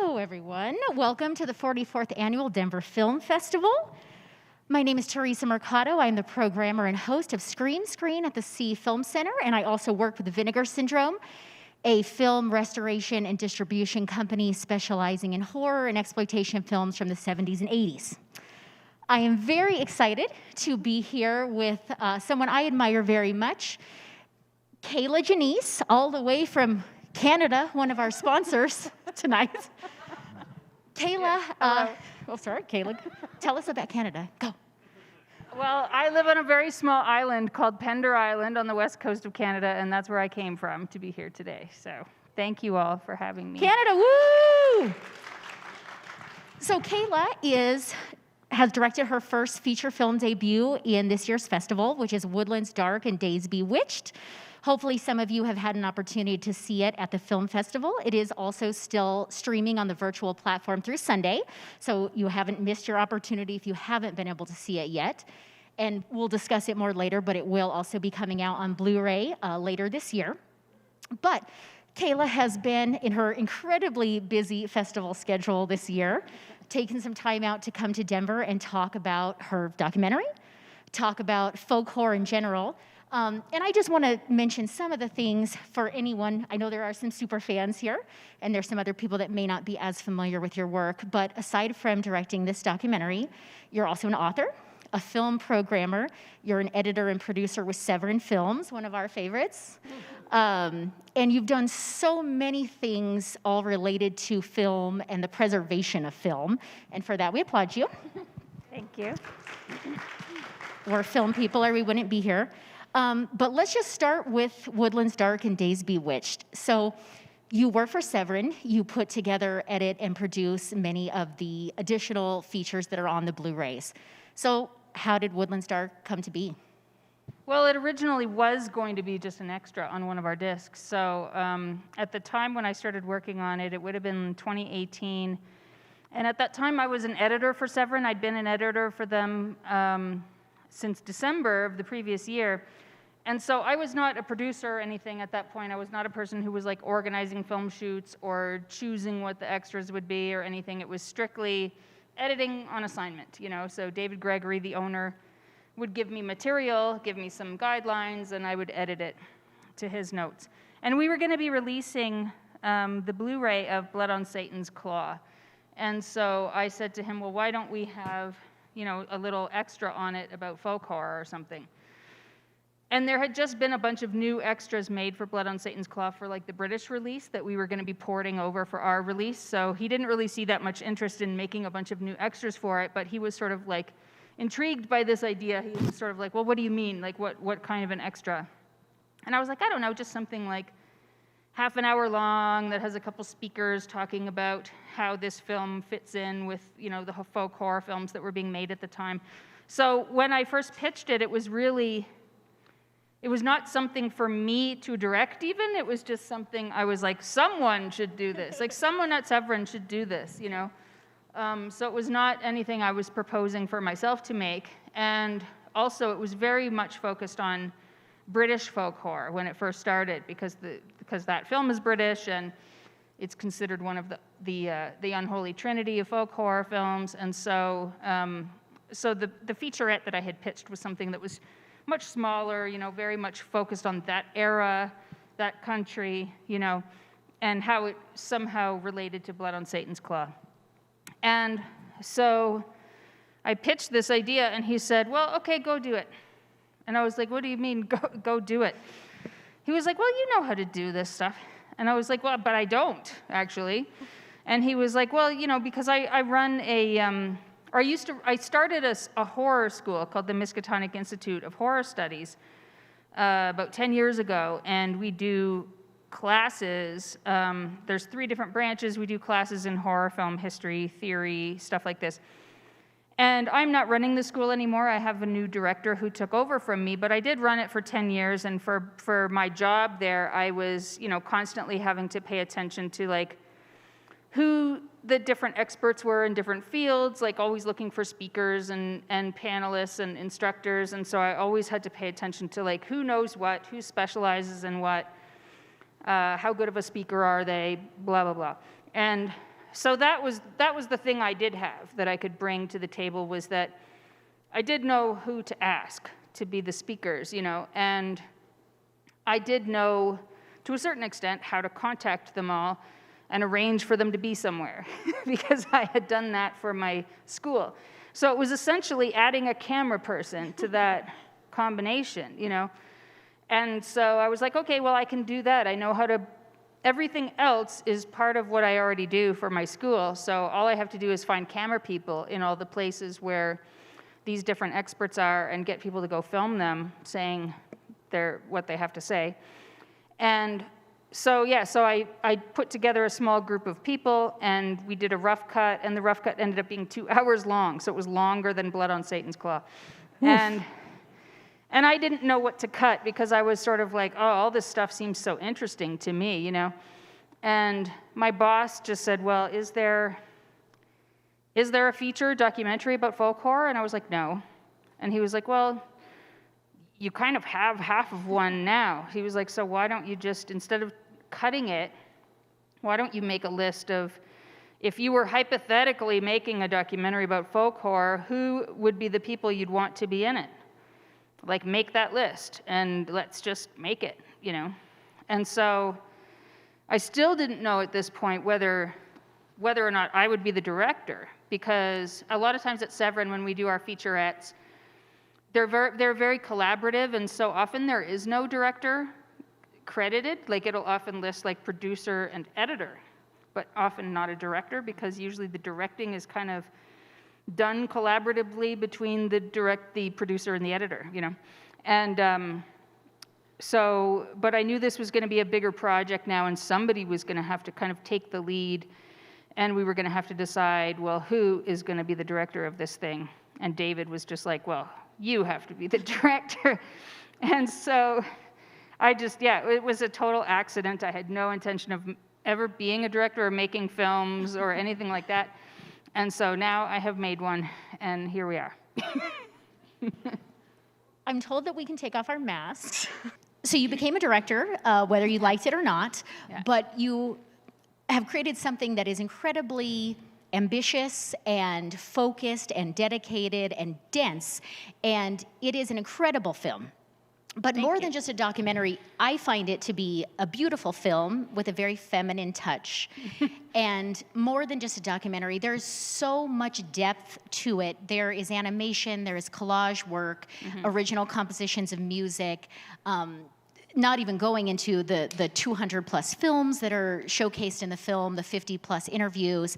Hello, everyone. Welcome to the 44th Annual Denver Film Festival. My name is Theresa Mercado. I'm the programmer and host of Screen at the C Film Center, and I also work with the Vinegar Syndrome, a film restoration and distribution company specializing in horror and exploitation films from the 70s and 80s. I am very excited to be here with someone I admire very much, Kier-La Janisse, all the way from Canada, one of our sponsors tonight. Kier-La, Kier-La, tell us about Canada. Go. Well, I live on a very small island called Pender Island on the west coast of Canada, and that's where I came from to be here today. So thank you all for having me. Canada, woo! So Kier-La has directed her first feature film debut in this year's festival, which is Woodlands Dark and Days Bewitched. Hopefully some of you have had an opportunity to see it at the film festival. It is also still streaming on the virtual platform through Sunday, so you haven't missed your opportunity if you haven't been able to see it yet. And we'll discuss it more later, but it will also be coming out on Blu-ray later this year. But Kier-La has been in her incredibly busy festival schedule this year, taking some time out to come to Denver and talk about her documentary, talk about folk horror in general. And I just want to mention some of the things for anyone. I know there are some super fans here, and there's some other people that may not be as familiar with your work. But aside from directing this documentary, you're also an author, a film programmer. You're an editor and producer with Severin Films, one of our favorites. And you've done so many things all related to film and the preservation of film. And for that, we applaud you. Thank you. We're film people, or we wouldn't be here. But let's just start with Woodlands Dark and Days Bewitched. So you work for Severin. You put together, edit, and produce many of the additional features that are on the Blu-rays. So how did Woodlands Dark come to be? Well, it originally was going to be just an extra on one of our discs. So at the time when I started working on it, it would have been 2018. And at that time, I was an editor for Severin. I'd been an editor for them since December of the previous year. And so I was not a producer or anything at that point. I was not a person who was like organizing film shoots or choosing what the extras would be or anything. It was strictly editing on assignment, you know. So David Gregory, the owner, would give me material, give me some guidelines, and I would edit it to his notes. And we were going to be releasing the Blu-ray of Blood on Satan's Claw. And so I said to him, well, why don't we have, you know, a little extra on it about folk horror or something. And there had just been a bunch of new extras made for Blood on Satan's Claw for like the British release that we were going to be porting over for our release. So he didn't really see that much interest in making a bunch of new extras for it, but he was sort of like intrigued by this idea. He was sort of like, well, what do you mean? Like what kind of an extra? And I was like, I don't know, just something like half an hour long that has a couple speakers talking about how this film fits in with, you know, the folk horror films that were being made at the time. So when I first pitched it, it was not something for me to direct even. It was just something I was like, someone should do this. Like someone at Severin should do this, you know. So it was not anything I was proposing for myself to make. And also it was very much focused on British folk horror when it first started because that film is British and it's considered one of the unholy trinity of folk horror films. And so the featurette that I had pitched was something that was much smaller, you know, very much focused on that era, that country, you know, and how it somehow related to Blood on Satan's Claw. And so I pitched this idea, and he said, well, okay, go do it. And I was like, what do you mean, go do it? He was like, well, you know how to do this stuff. And I was like, well, but I don't, actually. And he was like, well, you know, because I run I started a horror school called the Miskatonic Institute of Horror Studies about 10 years ago, and we do classes. There's 3 different branches. We do classes in horror film history, theory, stuff like this. And I'm not running the school anymore. I have a new director who took over from me, but I did run it for 10 years, and for my job there, I was, you know, constantly having to pay attention to, like, who the different experts were in different fields, like always looking for speakers and panelists and instructors, and so I always had to pay attention to, like, who knows what, who specializes in what, how good of a speaker are they, blah, blah, blah. And so that was the thing I did have that I could bring to the table, was that I did know who to ask to be the speakers, you know, and I did know, to a certain extent, how to contact them all and arrange for them to be somewhere because I had done that for my school. So it was essentially adding a camera person to that combination, you know. And so I was like, okay, well, I can do that. I know how to, everything else is part of what I already do for my school. So all I have to do is find camera people in all the places where these different experts are and get people to go film them saying what they have to say. And so, yeah, so I put together a small group of people, and we did a rough cut, and the rough cut ended up being 2 hours long, so it was longer than Blood on Satan's Claw. And I didn't know what to cut because I was sort of like, oh, all this stuff seems so interesting to me, you know? And my boss just said, well, is there a feature documentary about folk horror? And I was like, no. And he was like, well, you kind of have half of one now. He was like, so why don't you just, instead of cutting it, why don't you make a list of, if you were hypothetically making a documentary about folk horror, who would be the people you'd want to be in it? Like, make that list, and let's just make it, you know? And so I still didn't know at this point whether or not I would be the director, because a lot of times at Severin, when we do our featurettes, they're very collaborative, and so often there is no director credited. Like, it'll often list like producer and editor, but often not a director, because usually the directing is kind of done collaboratively between the producer and the editor, you know. And but I knew this was going to be a bigger project now, and somebody was going to have to kind of take the lead, and we were going to have to decide, well, who is going to be the director of this thing? And David was just like, well, you have to be the director. And so it was a total accident. I had no intention of ever being a director or making films or anything like that. And so now I have made one, and here we are. I'm told that we can take off our masks. So you became a director, whether you liked it or not, but you have created something that is incredibly ambitious and focused and dedicated and dense, and it is an incredible film. But more than just a documentary, I find it to be a beautiful film with a very feminine touch. And more than just a documentary, there's so much depth to it. There is animation, there is collage work, original compositions of music, not even going into the 200 plus films that are showcased in the film, the 50 plus interviews.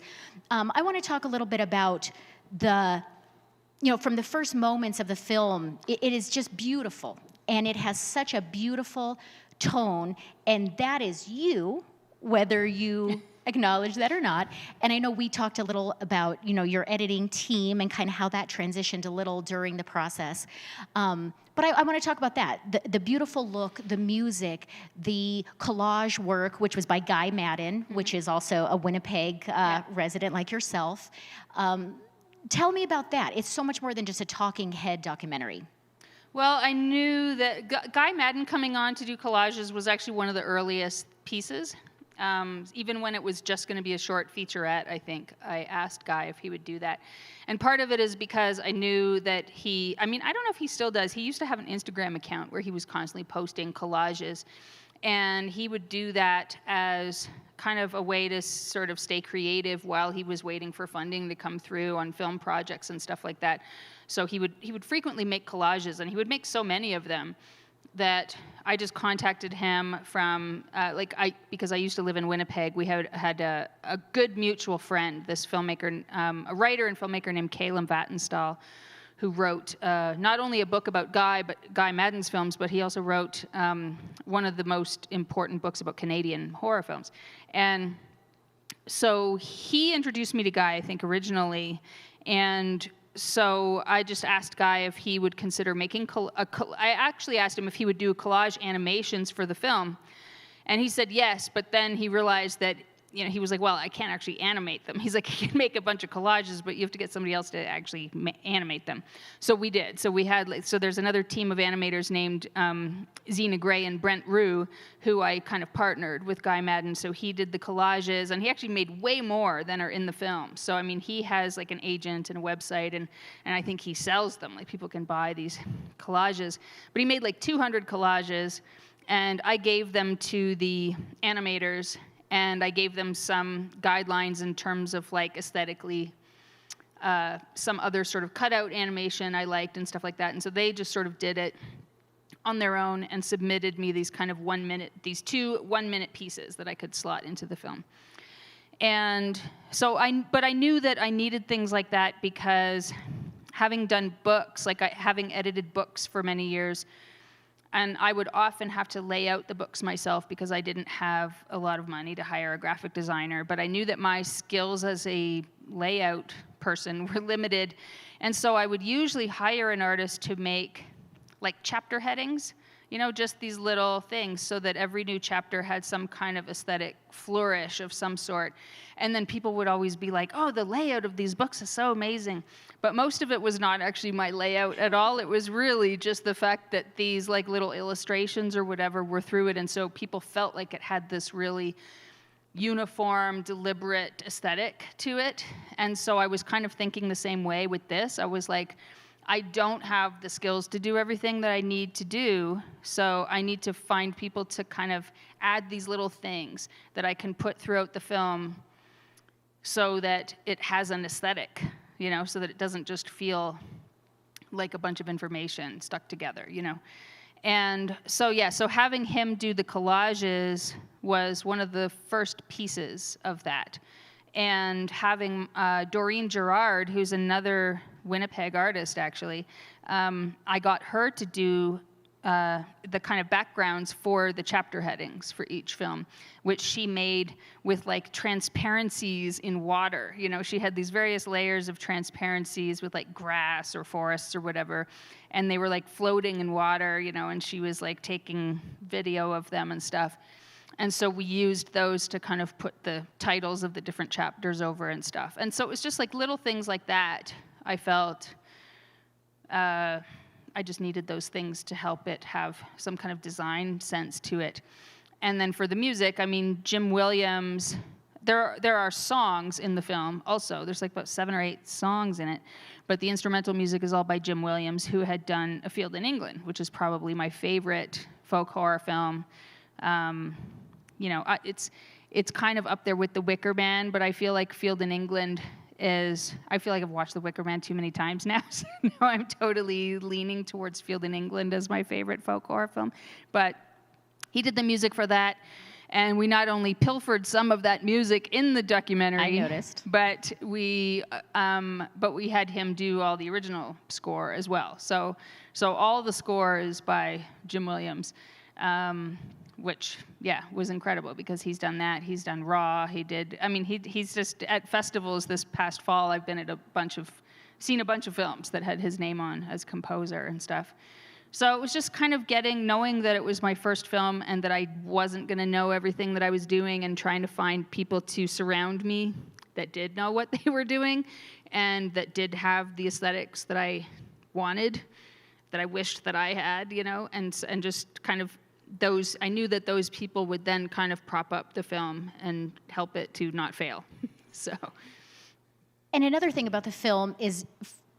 I want to talk a little bit about from the first moments of the film, it is just beautiful. And it has such a beautiful tone, and that is you, whether you acknowledge that or not. And I know we talked a little about, your editing team and kind of how that transitioned a little during the process. But I want to talk about that, the beautiful look, the music, the collage work, which was by Guy Madden, which is also a Winnipeg resident like yourself. Tell me about that. It's so much more than just a talking head documentary. Well, I knew that Guy Madden coming on to do collages was actually one of the earliest pieces. Even when it was just going to be a short featurette, I think, I asked Guy if he would do that. And part of it is because I knew that I don't know if he still does. He used to have an Instagram account where he was constantly posting collages. And he would do that as kind of a way to sort of stay creative while he was waiting for funding to come through on film projects and stuff like that. So he would frequently make collages, and he would make so many of them that I just contacted him from, because I used to live in Winnipeg. We had a good mutual friend, this filmmaker, a writer and filmmaker named Caleb Vattenstall, who wrote not only a book about Guy Madden's films, but he also wrote one of the most important books about Canadian horror films. And so he introduced me to Guy, I think, originally, and so I just asked Guy if he would consider making I actually asked him if he would do collage animations for the film, and he said yes, but then he realized that you know, he was like, well, I can't actually animate them. He's like, I can make a bunch of collages, but you have to get somebody else to actually animate them. So we did. So we had, so there's another team of animators named Zena Gray and Brent Rue, who I kind of partnered with Guy Madden. So he did the collages, and he actually made way more than are in the film. So, I mean, he has like an agent and a website, and I think he sells them. Like, people can buy these collages. But he made like 200 collages, and I gave them to the animators, and I gave them some guidelines in terms of like aesthetically, some other sort of cutout animation I liked and stuff like that. And so they just sort of did it on their own and submitted me these kind of these 2 1-minute pieces that I could slot into the film. And so but I knew that I needed things like that because having done books, like having edited books for many years, and I would often have to lay out the books myself because I didn't have a lot of money to hire a graphic designer. But I knew that my skills as a layout person were limited. And so I would usually hire an artist to make like chapter headings, you know, just these little things so that every new chapter had some kind of aesthetic flourish of some sort. And then people would always be like, oh, the layout of these books is so amazing. But most of it was not actually my layout at all. It was really just the fact that these like little illustrations or whatever were through it. And so people felt like it had this really uniform, deliberate aesthetic to it. And so I was kind of thinking the same way with this. I was like, I don't have the skills to do everything that I need to do, so I need to find people to kind of add these little things that I can put throughout the film so that it has an aesthetic, you know, so that it doesn't just feel like a bunch of information stuck together, you know. And so, yeah, so having him do the collages was one of the first pieces of that. And having Doreen Gerard, who's another Winnipeg artist, actually, I got her to do the kind of backgrounds for the chapter headings for each film, which she made with like transparencies in water. You know, she had these various layers of transparencies with like grass or forests or whatever, and they were like floating in water, you know, and she was like taking video of them and stuff. And so we used those to kind of put the titles of the different chapters over and stuff. And so it was just like little things like that. I felt I just needed those things to help it have some kind of design sense to it. And then for the music, I mean, Jim Williams, there are songs in the film also. There's like about 7 or 8 songs in it. But the instrumental music is all by Jim Williams, who had done A Field in England, which is probably my favorite folk horror film. You know, it's kind of up there with The Wicker Man, but I feel like Field in England I feel like I've watched The Wicker Man too many times now, so now I'm totally leaning towards Field in England as my favorite folk horror film. But he did the music for that, and we not only pilfered some of that music in the documentary, I noticed, but we had him do all the original score as well. So all the score is by Jim Williams. Which, yeah, was incredible because he's done that. He's done Raw. He's just at festivals this past fall. I've been at seen a bunch of films that had his name on as composer and stuff. So it was just kind of knowing that it was my first film and that I wasn't going to know everything that I was doing, and trying to find people to surround me that did know what they were doing and that did have the aesthetics that I wanted, that I wished that I had, you know, and just kind of I knew that those people would then kind of prop up the film and help it to not fail. So. And another thing about the film is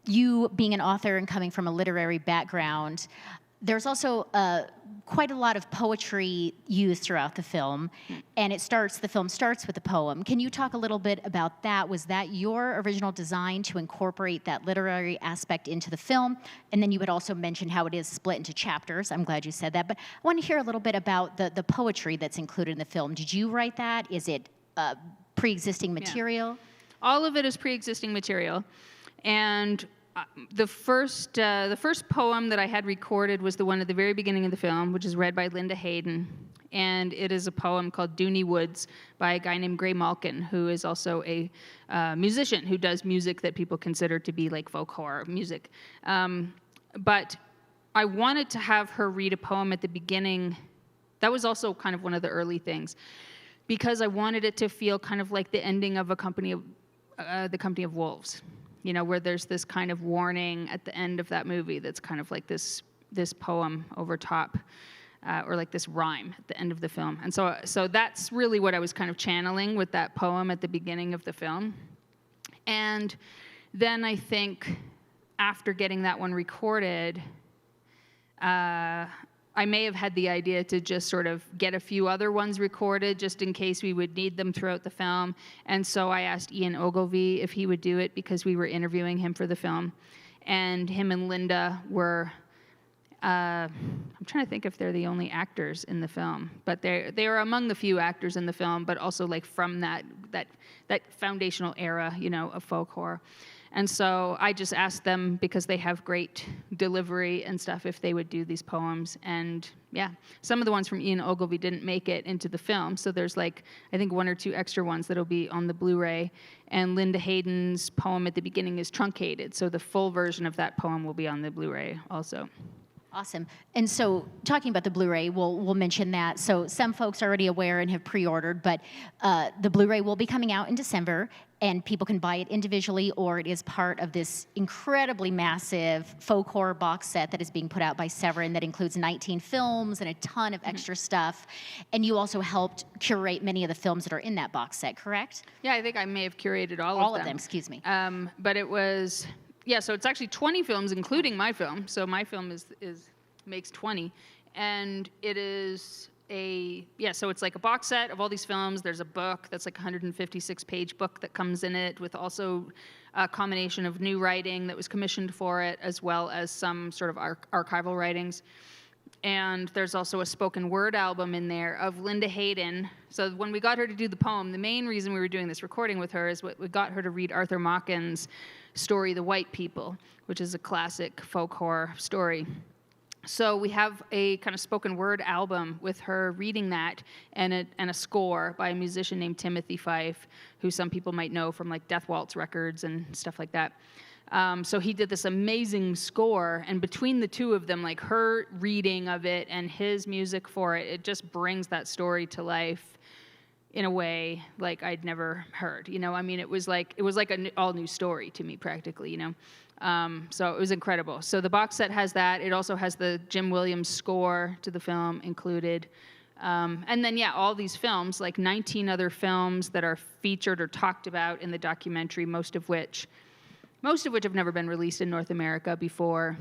you being an author and coming from a literary background, there's also quite a lot of poetry used throughout the film, and the film starts with a poem. Can you talk a little bit about that? Was that your original design to incorporate that literary aspect into the film? And then you had also mentioned how it is split into chapters. I'm glad you said that, but I want to hear a little bit about the poetry that's included in the film. Did you write that? Is it pre-existing material? Yeah. All of it is pre-existing material, and the first poem that I had recorded was the one at the very beginning of the film, which is read by Linda Hayden, and it is a poem called Dooney Woods by a guy named Gray Malkin, who is also a musician who does music that people consider to be like folk horror music. But I wanted to have her read a poem at the beginning. That was also kind of one of the early things, because I wanted it to feel kind of like the ending of the Company of Wolves, where there's this kind of warning at the end of that movie that's kind of like this poem over top, or like this rhyme at the end of the film. And so that's really what I was kind of channeling with that poem at the beginning of the film. And then I think after getting that one recorded, I may have had the idea to just sort of get a few other ones recorded just in case we would need them throughout the film. And so I asked Ian Ogilvy if he would do it because we were interviewing him for the film. And him and Linda were, I'm trying to think if they're the only actors in the film, but they are among the few actors in the film, but also like from that foundational era, of folk horror. And so I just asked them, because they have great delivery and stuff, if they would do these poems. And yeah, some of the ones from Ian Ogilvy didn't make it into the film. So there's like, I think 1 or 2 extra ones that'll be on the Blu-ray. And Linda Hayden's poem at the beginning is truncated. So the full version of that poem will be on the Blu-ray also. Awesome. And so talking about the Blu-ray, we'll mention that. So some folks are already aware and have pre-ordered, but the Blu-ray will be coming out in December, and people can buy it individually, or it is part of this incredibly massive folk horror box set that is being put out by Severin that includes 19 films and a ton of extra stuff. And you also helped curate many of the films that are in that box set, correct? Yeah, I think I may have curated all of them. All of them, excuse me. But it was... Yeah, so it's actually 20 films, including my film. So my film makes 20, and it is so it's like a box set of all these films. There's a book that's like a 156-page book that comes in it, with also a combination of new writing that was commissioned for it, as well as some sort of archival writings. And there's also a spoken word album in there of Linda Hayden. So when we got her to do the poem, the main reason we were doing this recording with her is we got her to read Arthur Machen's story, The White People, which is a classic folk horror story. So we have a kind of spoken word album with her reading that, and a score by a musician named Timothy Fife, who some people might know from like Death Waltz records and stuff like that. So he did this amazing score, and between the two of them, like her reading of it and his music for it, it just brings that story to life in a way like I'd never heard. I mean, it was like an all new story to me, practically. So it was incredible. So the box set has that. It also has the Jim Williams score to the film included. And then, all these films, like 19 other films that are featured or talked about in the documentary, most of which have never been released in North America before,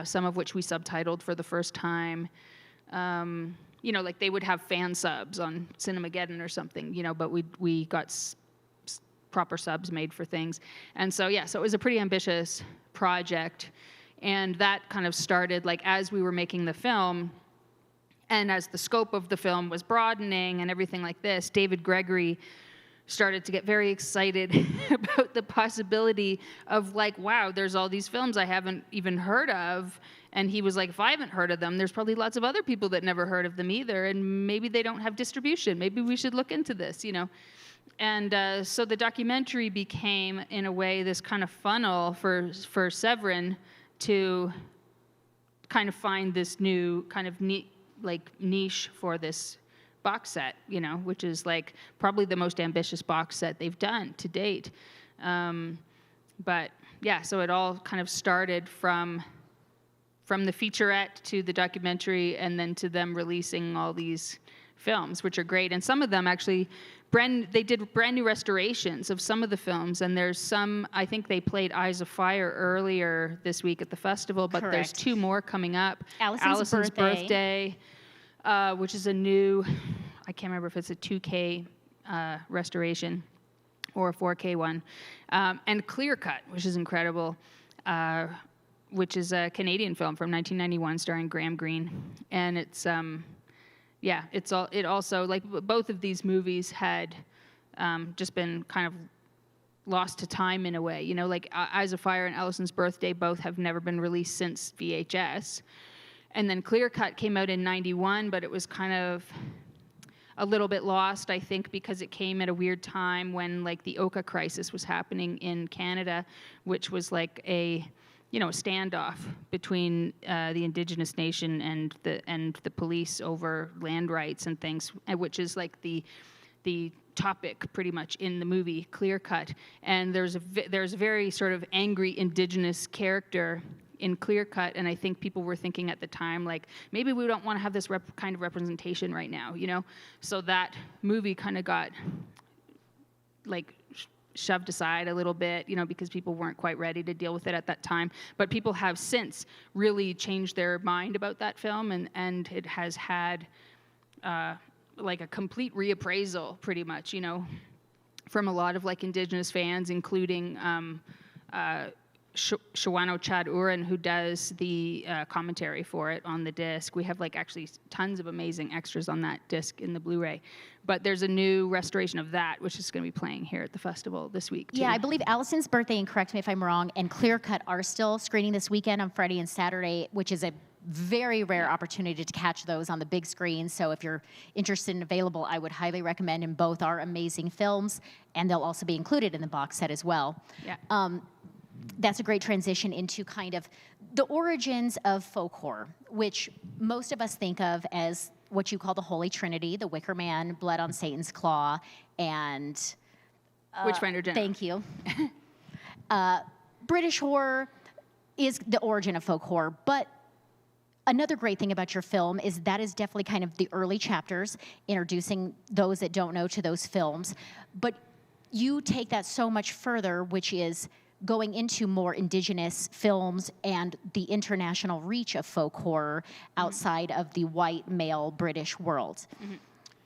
some of which we subtitled for the first time. Like they would have fan subs on Cinemageddon or something, but we got proper subs made for things. And so, so it was a pretty ambitious project. And that kind of started, like, as we were making the film, and as the scope of the film was broadening and everything like this, David Gregory started to get very excited about the possibility of, like, wow, there's all these films I haven't even heard of. And he was like, if I haven't heard of them, there's probably lots of other people that never heard of them either, and maybe they don't have distribution. Maybe we should look into this, And so the documentary became, in a way, this kind of funnel for Severin to kind of find this new kind of niche for this box set, which is like probably the most ambitious box set they've done to date. But so it all kind of started from the featurette to the documentary, and then to them releasing all these films, which are great. And some of them actually, they did brand new restorations of some of the films, and there's some, I think they played Eyes of Fire earlier this week at the festival, but Correct. There's 2 more coming up. Alison's Birthday. Which is a new, I can't remember if it's a 2K restoration or a 4K one, and CLEARCUT, which is incredible, which is a Canadian film from 1991 starring Graham Greene. And it's, it also, like, both of these movies had just been kind of lost to time in a way. Like Eyes of Fire and Alison's Birthday both have never been released since VHS. And then CLEARCUT came out in 91, but it was kind of a little bit lost, I think, because it came at a weird time when, like, the Oka crisis was happening in Canada, which was like a standoff between the Indigenous nation and the police over land rights and things, which is like the the topic pretty much in the movie CLEARCUT. And there's a very sort of angry indigenous character in CLEARCUT, and I think people were thinking at the time, like, maybe we don't want to have this kind of representation right now, you know? So that movie kind of got, like, shoved aside a little bit, you know, because people weren't quite ready to deal with it at that time. But people have since really changed their mind about that film, and it has had, like, a complete reappraisal, pretty much, you know, from a lot of, like, indigenous fans, including Shawano Chad Uren, who does the commentary for it on the disc. We have, like, actually tons of amazing extras on that disc in the Blu-ray. But there's a new restoration of that, which is going to be playing here at the festival this week, too. Yeah, I believe Alison's Birthday, and correct me if I'm wrong, and CLEARCUT are still screening this weekend on Friday and Saturday, which is a very rare opportunity to catch those on the big screen. So if you're interested and available, I would highly recommend, and both are amazing films, and they'll also be included in the box set as well. Yeah. That's a great transition into kind of the origins of folk horror, which most of us think of as what you call the Holy Trinity, the Wicker Man, Blood on Satan's Claw, and... Witchfinder General. Thank you. British horror is the origin of folk horror, but another great thing about your film is that is definitely kind of the early chapters, introducing those that don't know to those films, but you take that so much further, which is going into more indigenous films and the international reach of folk horror outside of the white male British world. Mm-hmm.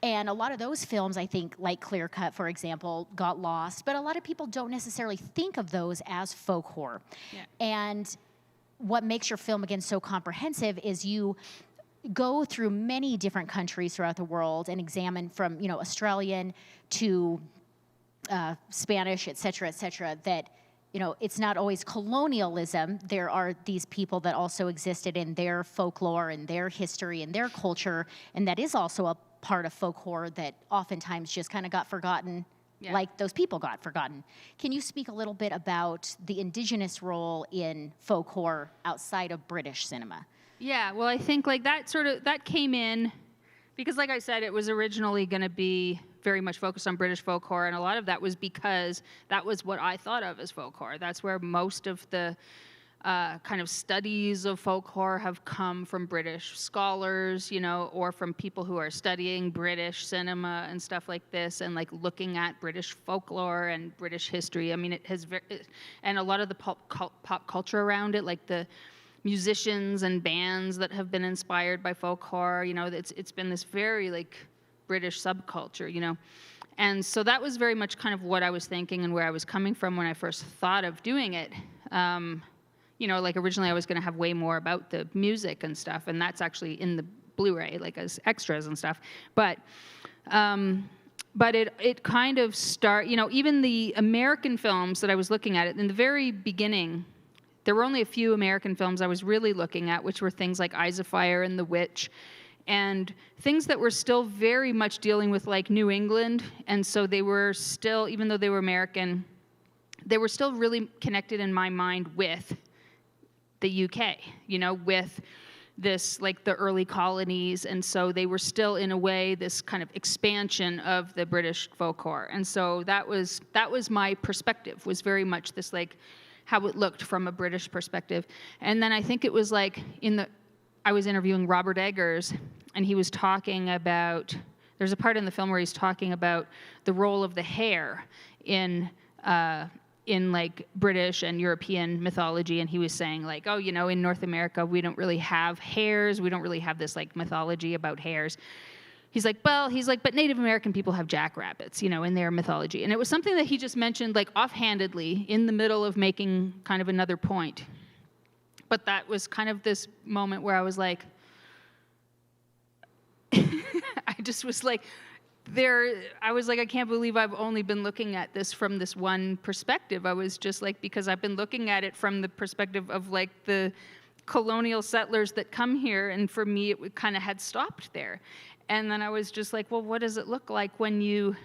And a lot of those films, I think, like CLEARCUT, for example, got lost, but a lot of people don't necessarily think of those as folk horror. Yeah. And what makes your film, again, so comprehensive is you go through many different countries throughout the world and examine from, you know, Australian to Spanish, et cetera, that, you know, it's not always colonialism. There are these people that also existed in their folklore and their history and their culture, and that is also a part of folk horror that oftentimes just kind of got forgotten, like those people got forgotten. Can you speak a little bit about the indigenous role in folk horror outside of British cinema? Yeah, well, I think, like, that came in because, like I said, it was originally going to be very much focused on British folk horror, and a lot of that was because that was what I thought of as folk horror. That's where most of the kind of studies of folk horror have come from British scholars, you know, or from people who are studying British cinema and stuff like this, and, like, looking at British folklore and British history. I mean, it has and a lot of the pop culture around it, like the musicians and bands that have been inspired by folk horror, you know, it's been this very, like, British subculture, you know. And so that was very much kind of what I was thinking and where I was coming from when I first thought of doing it. You know, like, originally I was going to have way more about the music and stuff, and that's actually in the Blu-ray, like, as extras and stuff. But it kind of you know, even the American films that I was looking at, in the very beginning, there were only a few American films I was really looking at, which were things like Eyes of Fire and The Witch, and things that were still very much dealing with, like, New England. And so they were still, even though they were American, they were still really connected in my mind with the UK, you know, with this, like, the early colonies. And so they were still, in a way, this kind of expansion of the British folk horror. And so that was my perspective, was very much this, like, how it looked from a British perspective. And then I think it was, like, I was interviewing Robert Eggers, and he was talking about, there's a part in the film where he's talking about the role of the hare in like, British and European mythology, and he was saying, like, oh, you know, in North America, we don't really have hares, we don't really have this, like, mythology about hares. He's like, but Native American people have jackrabbits, you know, in their mythology. And it was something that he just mentioned, like, offhandedly in the middle of making kind of another point. But that was kind of this moment where I was like, I just was like, I can't believe I've only been looking at this from this one perspective. I was just like, because I've been looking at it from the perspective of, like, the colonial settlers that come here, and for me, it kind of had stopped there. And then I was just like, well, what does it look like when you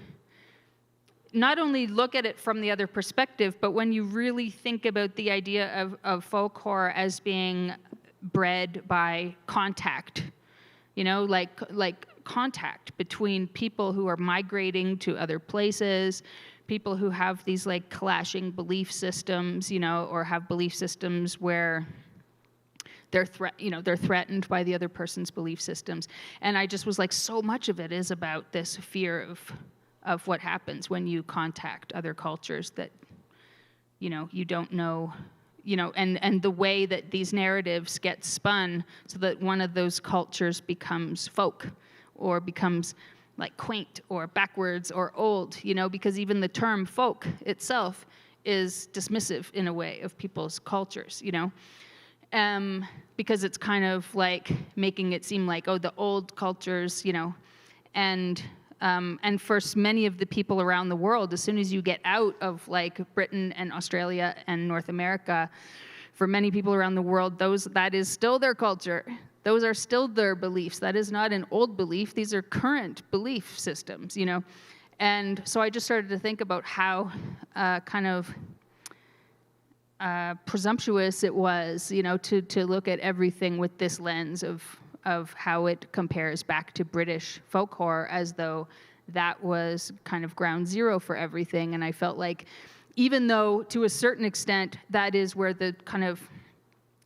not only look at it from the other perspective, but when you really think about the idea of folk horror as being bred by contact, you know, like contact between people who are migrating to other places, people who have these like clashing belief systems, you know, or have belief systems where they're threatened by the other person's belief systems. And I just was like, so much of it is about this fear of what happens when you contact other cultures that, you know, you don't know, you know, and the way that these narratives get spun so that one of those cultures becomes folk or becomes like quaint or backwards or old, you know, because even the term folk itself is dismissive in a way of people's cultures, you know. Because it's kind of like making it seem like, oh, the old cultures, you know, and for many of the people around the world, as soon as you get out of like Britain and Australia and North America, for many people around the world, that is still their culture. Those are still their beliefs. That is not an old belief. These are current belief systems, you know. And so I just started to think about how kind of presumptuous it was, you know, to look at everything with this lens of how it compares back to British folk horror, as though that was kind of ground zero for everything. And I felt like, even though to a certain extent that is where the kind of,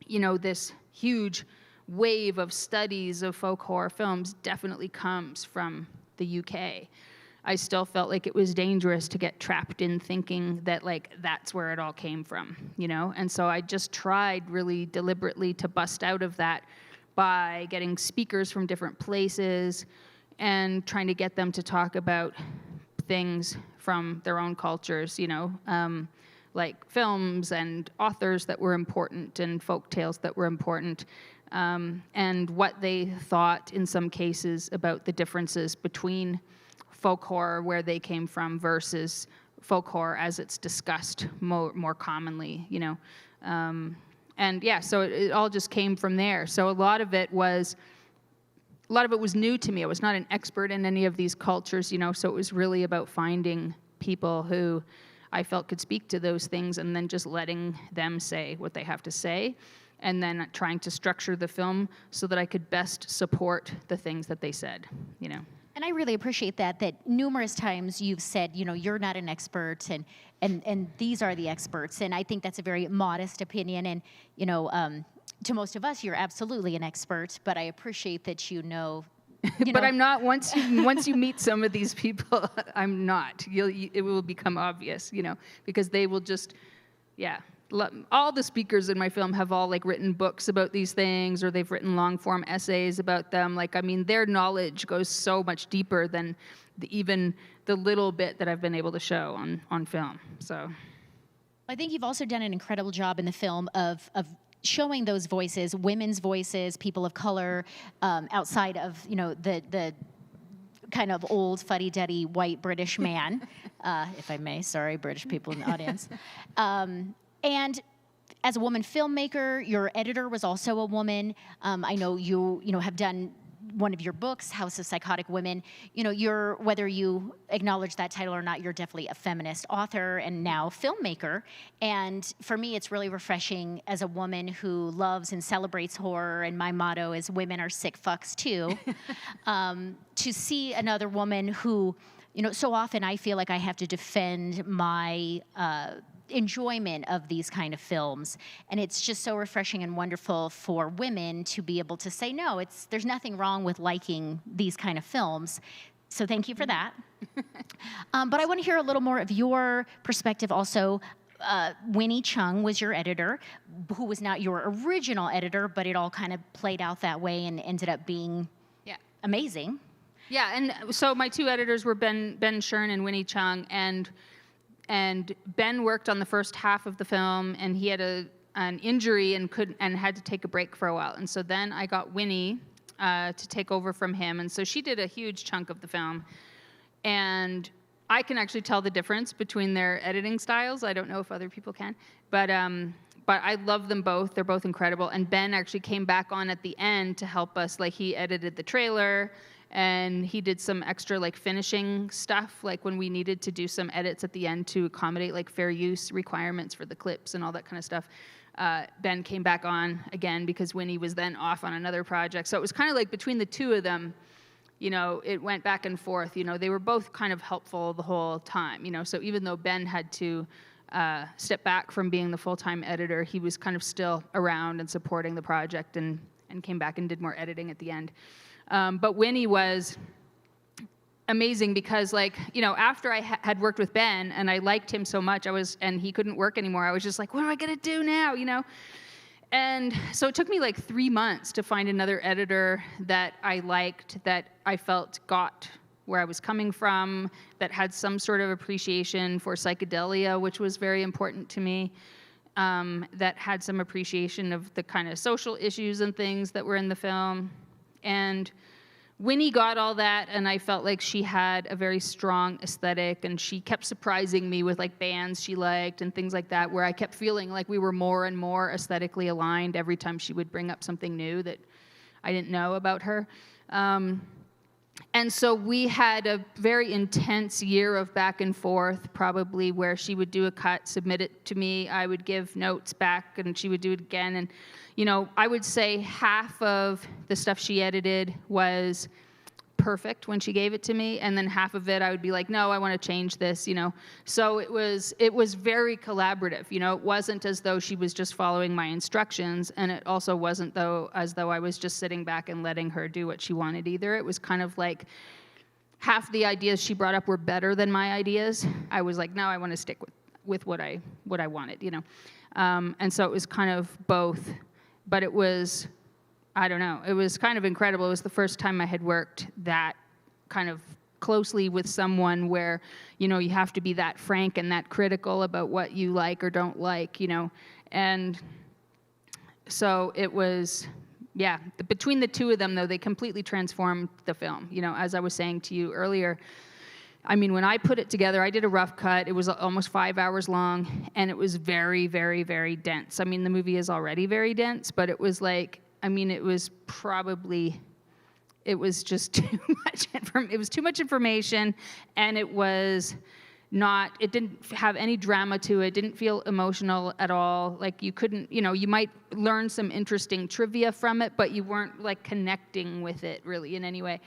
you know, this huge wave of studies of folk horror films definitely comes from the UK, I still felt like it was dangerous to get trapped in thinking that like that's where it all came from, you know? And so I just tried really deliberately to bust out of that by getting speakers from different places and trying to get them to talk about things from their own cultures, you know, like films and authors that were important and folk tales that were important, and what they thought in some cases about the differences between folk horror where they came from versus folk horror as it's discussed more commonly, you know. And yeah, so it all just came from there. So a lot of it was new to me. I was not an expert in any of these cultures, you know, so it was really about finding people who I felt could speak to those things and then just letting them say what they have to say, and then trying to structure the film so that I could best support the things that they said, you know. And I really appreciate that numerous times you've said, you know, you're not an expert and these are the experts. And I think that's a very modest opinion. And, you know, to most of us, you're absolutely an expert, but I appreciate that you know. But I'm not, once you meet some of these people, I'm not. It will become obvious, you know, because they will just, yeah. All the speakers in my film have all like written books about these things, or they've written long form essays about them. Like, I mean, their knowledge goes so much deeper than even the little bit that I've been able to show on film. So I think you've also done an incredible job in the film of showing those voices, women's voices, people of color, outside of, you know, the kind of old fuddy-duddy white British man, if I may, sorry, British people in the audience. And as a woman filmmaker, your editor was also a woman. I know you have done one of your books, House of Psychotic Women. You know, whether you acknowledge that title or not, you're definitely a feminist author and now filmmaker. And for me, it's really refreshing as a woman who loves and celebrates horror, and my motto is women are sick fucks too, to see another woman who, you know, so often I feel like I have to defend my enjoyment of these kind of films, and it's just so refreshing and wonderful for women to be able to say, no, there's nothing wrong with liking these kind of films. So thank you for that. But I want to hear a little more of your perspective also. Winnie Chung was your editor, who was not your original editor, but it all kind of played out that way and ended up being amazing. Yeah, and so my two editors were Ben Shern and Winnie Chung, and Ben worked on the first half of the film, and he had an injury and had to take a break for a while. And so then I got Winnie to take over from him, and so she did a huge chunk of the film. And I can actually tell the difference between their editing styles. I don't know if other people can, but I love them both. They're both incredible. And Ben actually came back on at the end to help us. Like, he edited the trailer, and he did some extra like finishing stuff, like when we needed to do some edits at the end to accommodate like fair use requirements for the clips and all that kind of stuff. Ben came back on again because Winnie was then off on another project. So it was kind of like between the two of them, you know, it went back and forth. You know, they were both kind of helpful the whole time, you know. So even though Ben had to step back from being the full-time editor, he was kind of still around and supporting the project, and came back and did more editing at the end. But Winnie was amazing because, like, you know, after I had worked with Ben and I liked him so much, and he couldn't work anymore, I was just like, what am I gonna do now, you know? And so it took me like 3 months to find another editor that I liked, that I felt got where I was coming from, that had some sort of appreciation for psychedelia, which was very important to me, that had some appreciation of the kind of social issues and things that were in the film. And Winnie got all that, and I felt like she had a very strong aesthetic, and she kept surprising me with like bands she liked and things like that, where I kept feeling like we were more and more aesthetically aligned every time she would bring up something new that I didn't know about her. And so we had a very intense year of back and forth, probably, where she would do a cut, submit it to me, I would give notes back, and she would do it again. And, you know, I would say half of the stuff she edited was perfect when she gave it to me, and then half of it I would be like, no, I want to change this, you know. So it was very collaborative, you know. It wasn't as though she was just following my instructions, and it also wasn't as though I was just sitting back and letting her do what she wanted either. It was kind of like half the ideas she brought up were better than my ideas. I was like, no, I want to stick with what I wanted, you know. And so it was kind of both, but it was, I don't know, it was kind of incredible. It was the first time I had worked that kind of closely with someone where, you know, you have to be that frank and that critical about what you like or don't like, you know. And so it was, yeah, between the two of them, though, they completely transformed the film. You know, as I was saying to you earlier, I mean, when I put it together, I did a rough cut. It was almost 5 hours long, and it was very, very, very dense. I mean, the movie is already very dense, but it was like, I mean, it was just too much it was too much information, and it didn't have any drama to it, didn't feel emotional at all. Like, you couldn't, you know, you might learn some interesting trivia from it, but you weren't like connecting with it really in any way.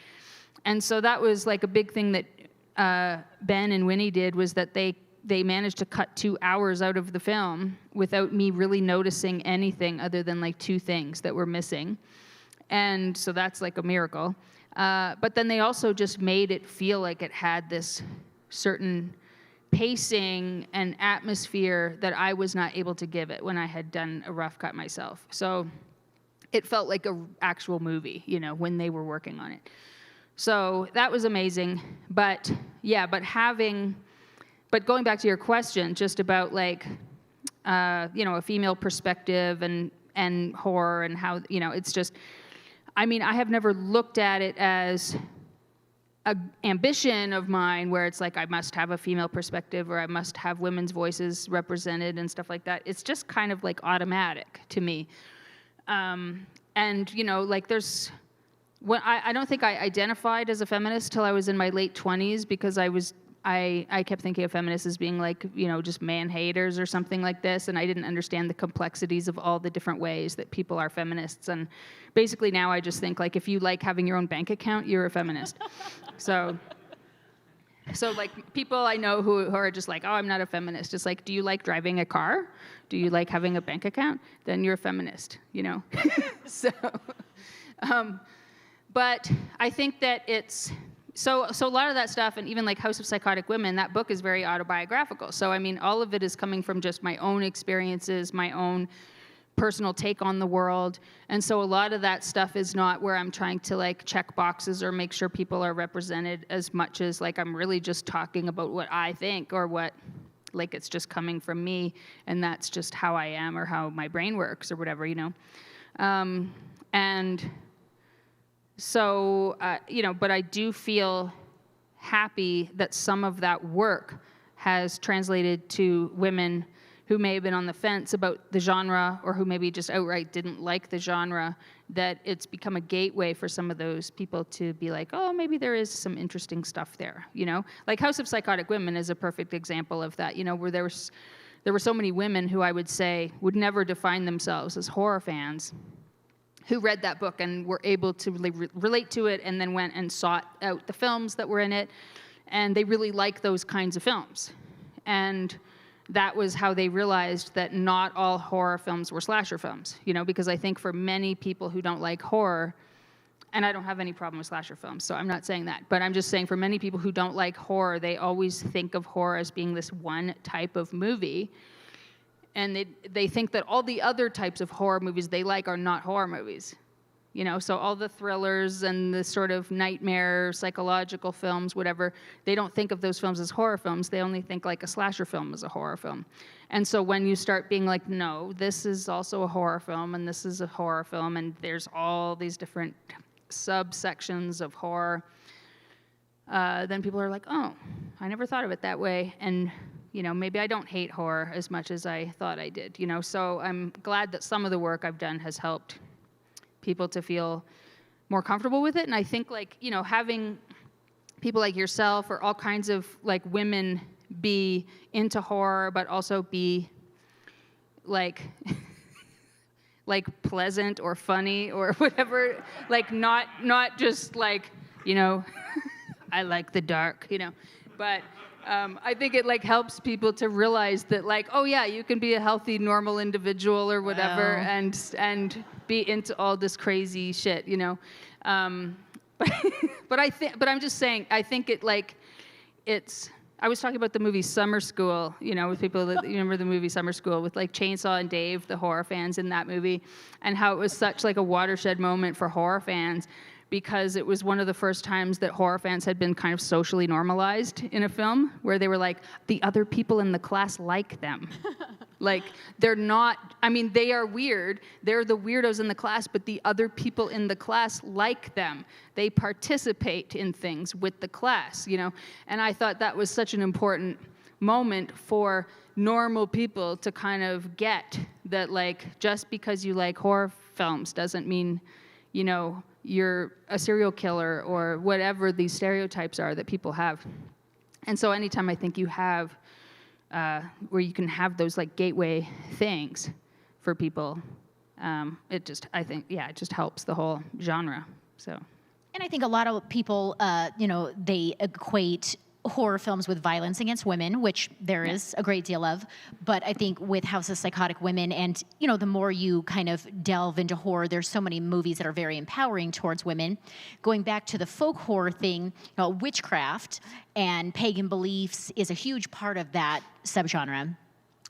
And so that was like a big thing that Ben and Winnie did, was that they managed to cut 2 hours out of the film without me really noticing anything other than like 2 things that were missing. And so that's like a miracle. But then they also just made it feel like it had this certain pacing and atmosphere that I was not able to give it when I had done a rough cut myself. So it felt like an actual movie, you know, when they were working on it. So that was amazing. But yeah, but going back to your question, just about like, you know, a female perspective and horror and how, you know, it's just, I mean, I have never looked at it as an ambition of mine where it's like I must have a female perspective or I must have women's voices represented and stuff like that. It's just kind of like automatic to me. And, you know, like I don't think I identified as a feminist till I was in my late 20s, because I kept thinking of feminists as being like, you know, just man haters or something like this, and I didn't understand the complexities of all the different ways that people are feminists. And basically now I just think like, if you like having your own bank account, you're a feminist. So like people I know who are just like, oh, I'm not a feminist. It's like, do you like driving a car? Do you like having a bank account? Then you're a feminist, you know? So, but I think that it's, so a lot of that stuff, and even like House of Psychotic Women, that book is very autobiographical. So, I mean, all of it is coming from just my own experiences, my own personal take on the world. And so a lot of that stuff is not where I'm trying to like check boxes or make sure people are represented, as much as like I'm really just talking about what I think, or what, like, it's just coming from me, and that's just how I am or how my brain works or whatever, you know. And so, you know, but I do feel happy that some of that work has translated to women who may have been on the fence about the genre, or who maybe just outright didn't like the genre, that it's become a gateway for some of those people to be like, oh, maybe there is some interesting stuff there, you know? Like House of Psychotic Women is a perfect example of that, you know, where there were so many women who I would say would never define themselves as horror fans, who read that book and were able to really relate to it, and then went and sought out the films that were in it, and they really like those kinds of films. And that was how they realized that not all horror films were slasher films, you know, because I think for many people who don't like horror, and I don't have any problem with slasher films, so I'm not saying that, but I'm just saying for many people who don't like horror, they always think of horror as being this one type of movie, and they think that all the other types of horror movies they like are not horror movies. You know, so all the thrillers and the sort of nightmare, psychological films, whatever, they don't think of those films as horror films. They only think like a slasher film is a horror film. And so when you start being like, no, this is also a horror film, and this is a horror film, and there's all these different subsections of horror, then people are like, oh, I never thought of it that way. And, you know, maybe I don't hate horror as much as I thought I did, you know. So I'm glad that some of the work I've done has helped people to feel more comfortable with it. And I think, like, you know, having people like yourself or all kinds of like women be into horror, but also be like like pleasant or funny or whatever, like not just like, you know, I like the dark, you know, but I think it like helps people to realize that, like, oh yeah, you can be a healthy, normal individual or whatever, Wow. and be into all this crazy shit, you know. But I'm just saying, I think it like, it's. I was talking about the movie Summer School, you know, with people that, you remember the movie Summer School with like Chainsaw and Dave, the horror fans in that movie, and how it was such like a watershed moment for horror fans, because it was one of the first times that horror fans had been kind of socially normalized in a film, where they were like, the other people in the class like them. Like, they're not, I mean, they are weird. They're the weirdos in the class, but the other people in the class like them. They participate in things with the class, you know? And I thought that was such an important moment for normal people to kind of get that, like, just because you like horror films doesn't mean, you know, you're a serial killer or whatever these stereotypes are that people have. And so anytime I think you have, where you can have those like gateway things for people, it just, I think, yeah, it just helps the whole genre, so. And I think a lot of people, you know, they equate horror films with violence against women, which there is a great deal of. But I think with House of Psychotic Women, and, you know, the more you kind of delve into horror, there's so many movies that are very empowering towards women. Going back to the folk horror thing, you know, witchcraft and pagan beliefs is a huge part of that subgenre.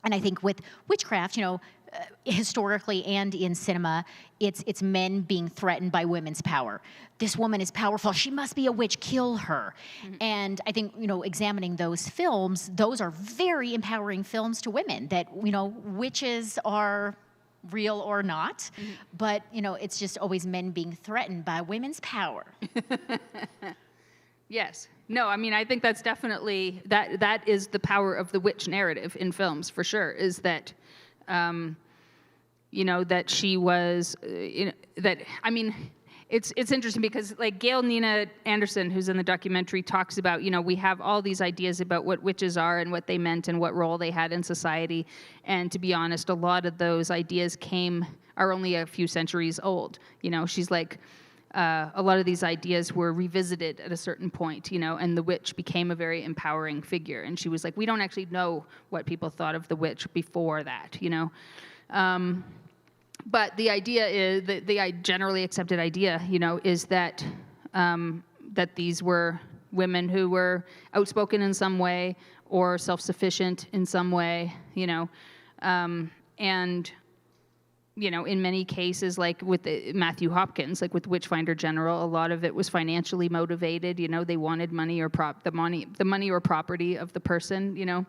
And I think with witchcraft, you know, historically and in cinema, it's men being threatened by women's power. This woman is powerful. She must be a witch. Kill her. Mm-hmm. And I think, you know, examining those films, those are very empowering films to women, that, you know, witches are real or not, mm-hmm. but, you know, it's just always men being threatened by women's power. Yes. No, I mean, I think that's definitely, that is the power of the witch narrative in films, for sure, is that, you know, that she was, you know, that, I mean, it's interesting because, like, Gail Nina Anderson, who's in the documentary, talks about, you know, we have all these ideas about what witches are and what they meant and what role they had in society. And to be honest, a lot of those ideas are only a few centuries old. You know, she's like, a lot of these ideas were revisited at a certain point, you know, and the witch became a very empowering figure. And she was like, we don't actually know what people thought of the witch before that, you know. But the idea is, the generally accepted idea, you know, is that that these were women who were outspoken in some way or self-sufficient in some way, you know, and, you know, in many cases, like with Matthew Hopkins, like with Witchfinder General, a lot of it was financially motivated. You know, they wanted money or the money or property of the person, you know.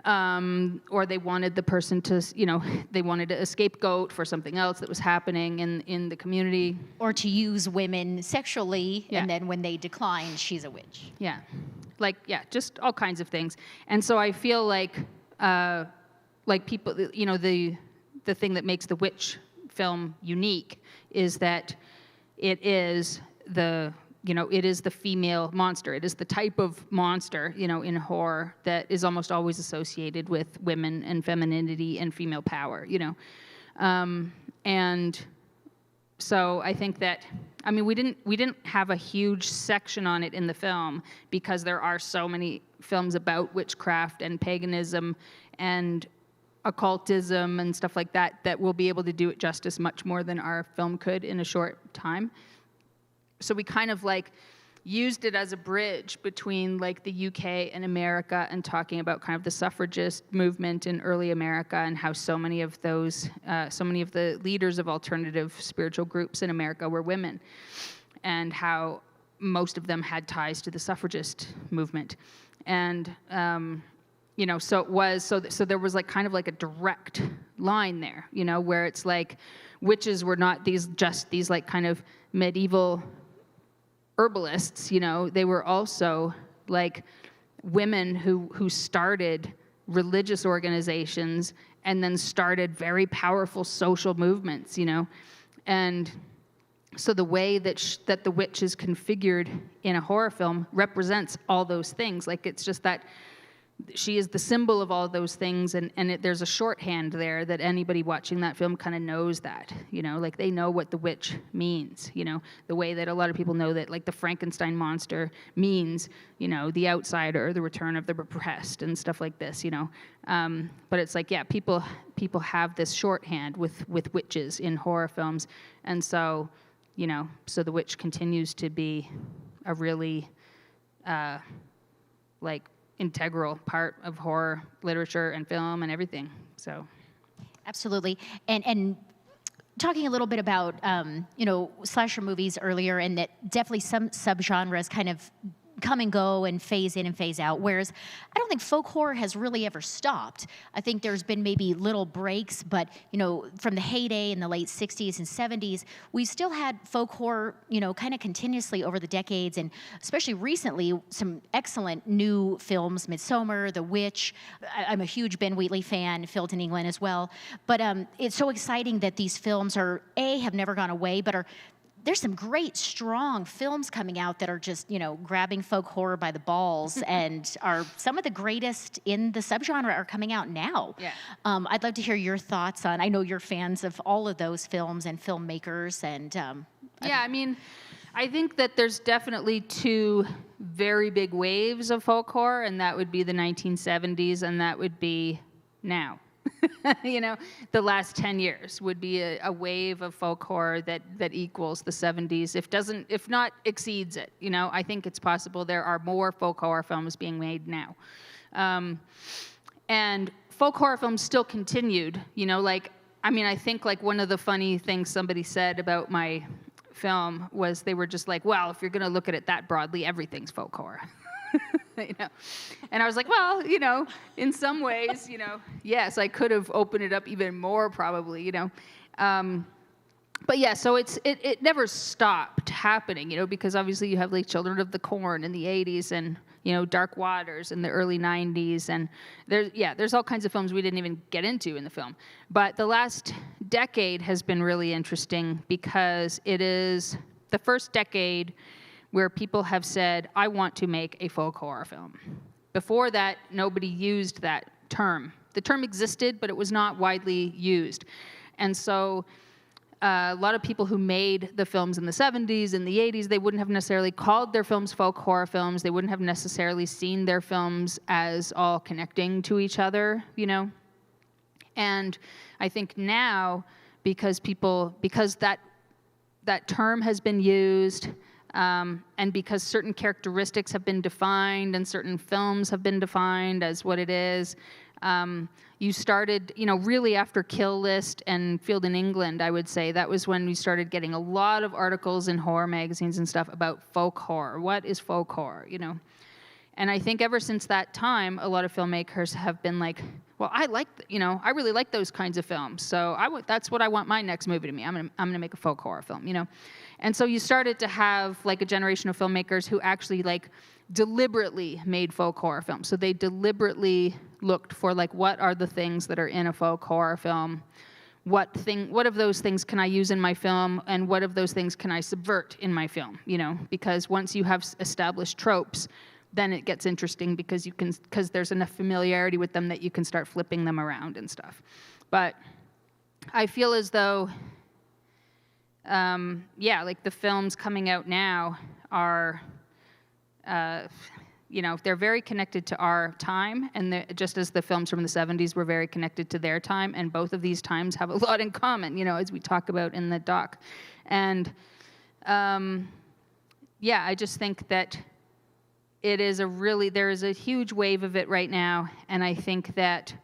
Or they wanted the person to, you know, they wanted a scapegoat for something else that was happening in the community. Or to use women sexually, Yeah. and then when they decline, she's a witch. Yeah. Like, yeah, just all kinds of things. And so I feel like people, you know, the thing that makes the witch film unique is that it is it is the female monster. It is the type of monster, you know, in horror that is almost always associated with women and femininity and female power, you know. And So I think that, I mean, we didn't have a huge section on it in the film because there are so many films about witchcraft and paganism and occultism and stuff like that that will be able to do it justice much more than our film could in a short time. So we kind of like used it as a bridge between like the UK and America and talking about kind of the suffragist movement in early America and how so many of the leaders of alternative spiritual groups in America were women, and how most of them had ties to the suffragist movement. And, you know, so there was like kind of like a direct line there, you know, where it's like witches were not these like kind of medieval herbalists, you know, they were also like women who started religious organizations and then started very powerful social movements, you know. And so the way that that the witch is configured in a horror film represents all those things. Like, it's just that she is the symbol of all those things, and there's a shorthand there that anybody watching that film kind of knows that, you know, like they know what the witch means, you know, the way that a lot of people know that like the Frankenstein monster means, you know, the outsider, the return of the repressed and stuff like this, you know. But it's like, yeah, people have this shorthand with witches in horror films, and so, you know, so the witch continues to be a really like integral part of horror literature and film and everything. So Absolutely. And talking a little bit about, you know, slasher movies earlier, and that definitely some subgenres kind of come and go and phase in and phase out, whereas I don't think folk horror has really ever stopped. I think there's been maybe little breaks, but, you know, from the heyday in the late 60s and 70s, we still had folk horror, you know, kind of continuously over the decades, and especially recently, some excellent new films, Midsommar, The Witch. I'm a huge Ben Wheatley fan, filmed in England as well. But it's so exciting that these films have never gone away, but there's some great, strong films coming out that are just, you know, grabbing folk horror by the balls and are some of the greatest in the subgenre are coming out now. Yeah. I'd love to hear your thoughts on, I know you're fans of all of those films and filmmakers, and yeah, I mean, I think that there's definitely two very big waves of folk horror, and that would be the 1970s and that would be now. You know, the last 10 years would be a wave of folk horror that equals the 70s, if not exceeds it. You know, I think it's possible there are more folk horror films being made now. And folk horror films still continued, you know, like, I mean, I think like one of the funny things somebody said about my film was they were just like, well, if you're going to look at it that broadly, everything's folk horror. You know, and I was like, well, you know, in some ways, you know, yes, I could have opened it up even more, probably, you know, but yeah, so it never stopped happening, you know, because obviously you have like Children of the Corn in the 80s, and, you know, Dark Waters in the early 90s, and there's all kinds of films we didn't even get into in the film. But the last decade has been really interesting because it is the first decade where people have said, I want to make a folk horror film. Before that, nobody used that term. The term existed, but it was not widely used. And so a lot of people who made the films in the 70s and the 80s, they wouldn't have necessarily called their films folk horror films. They wouldn't have necessarily seen their films as all connecting to each other, you know? And I think now, because that term has been used, and because certain characteristics have been defined and certain films have been defined as what it is, you started, you know, really after Kill List and Field in England, I would say, that was when we started getting a lot of articles in horror magazines and stuff about folk horror. What is folk horror, you know? And I think ever since that time, a lot of filmmakers have been like, well, I really like those kinds of films, so that's what I want my next movie to be. I'm gonna make a folk horror film, you know? And so you started to have like a generation of filmmakers who actually like deliberately made folk horror films. So they deliberately looked for like, what are the things that are in a folk horror film? What of those things can I use in my film, and what of those things can I subvert in my film, you know? Because once you have established tropes, then it gets interesting because there's enough familiarity with them that you can start flipping them around and stuff. But I feel as though yeah, like the films coming out now are, they're very connected to our time, and just as the films from the 70s were very connected to their time, and both of these times have a lot in common, as we talk about in the doc. And yeah, I just think that there is a huge wave of it right now, and I think that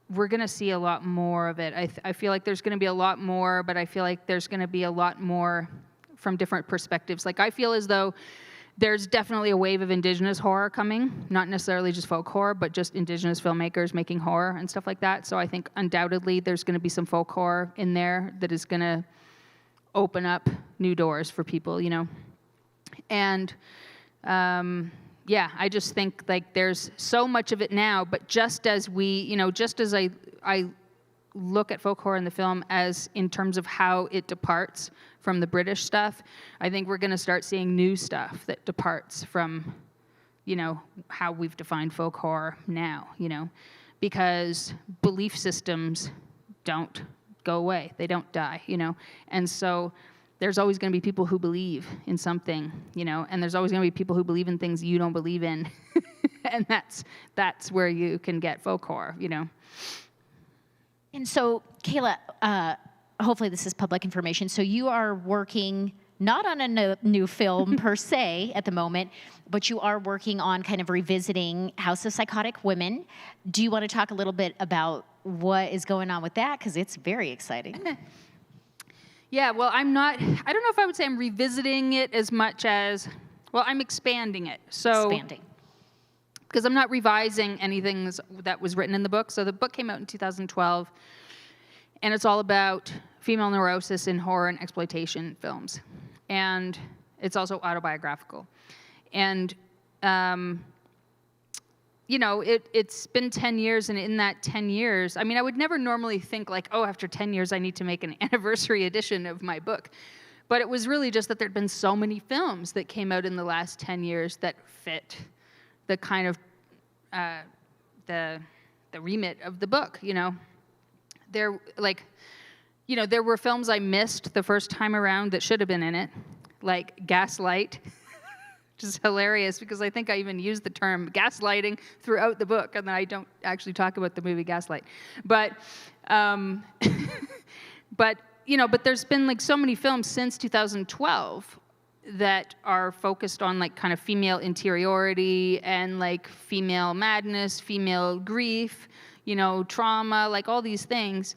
we're going to see a lot more of it. I feel like there's going to be a lot more, but I feel like there's going to be a lot more from different perspectives. Like, I feel as though there's definitely a wave of Indigenous horror coming, not necessarily just folk horror, but just Indigenous filmmakers making horror and stuff like that. So I think undoubtedly there's going to be some folk horror in there that is going to open up new doors for people, And yeah, I just think like there's so much of it now, but just as I look at folk horror in the film as in terms of how it departs from the British stuff, I think we're going to start seeing new stuff that departs from, how we've defined folk horror now, because belief systems don't go away. They don't die, And so there's always going to be people who believe in something, and there's always going to be people who believe in things you don't believe in. And that's where you can get folk horror, And so, Kier-La, hopefully this is public information. So you are working not on a new film per se at the moment, but you are working on kind of revisiting House of Psychotic Women. Do you want to talk a little bit about what is going on with that? Because it's very exciting. Yeah, well, I don't know if I would say I'm revisiting it as much as, well, I'm expanding it. Expanding. Because I'm not revising anything that was written in the book. So the book came out in 2012, and it's all about female neurosis in horror and exploitation films. And it's also autobiographical. And, it's been 10 years, and in that 10 years, I would never normally think like, oh, after 10 years, I need to make an anniversary edition of my book. But it was really just that there'd been so many films that came out in the last 10 years that fit the kind of, the remit of the book, There were films I missed the first time around that should have been in it, like Gaslight, which is hilarious because I think I even used the term gaslighting throughout the book, and then I don't actually talk about the movie Gaslight. But, but there's been like so many films since 2012 that are focused on like kind of female interiority and like female madness, female grief, trauma, like all these things.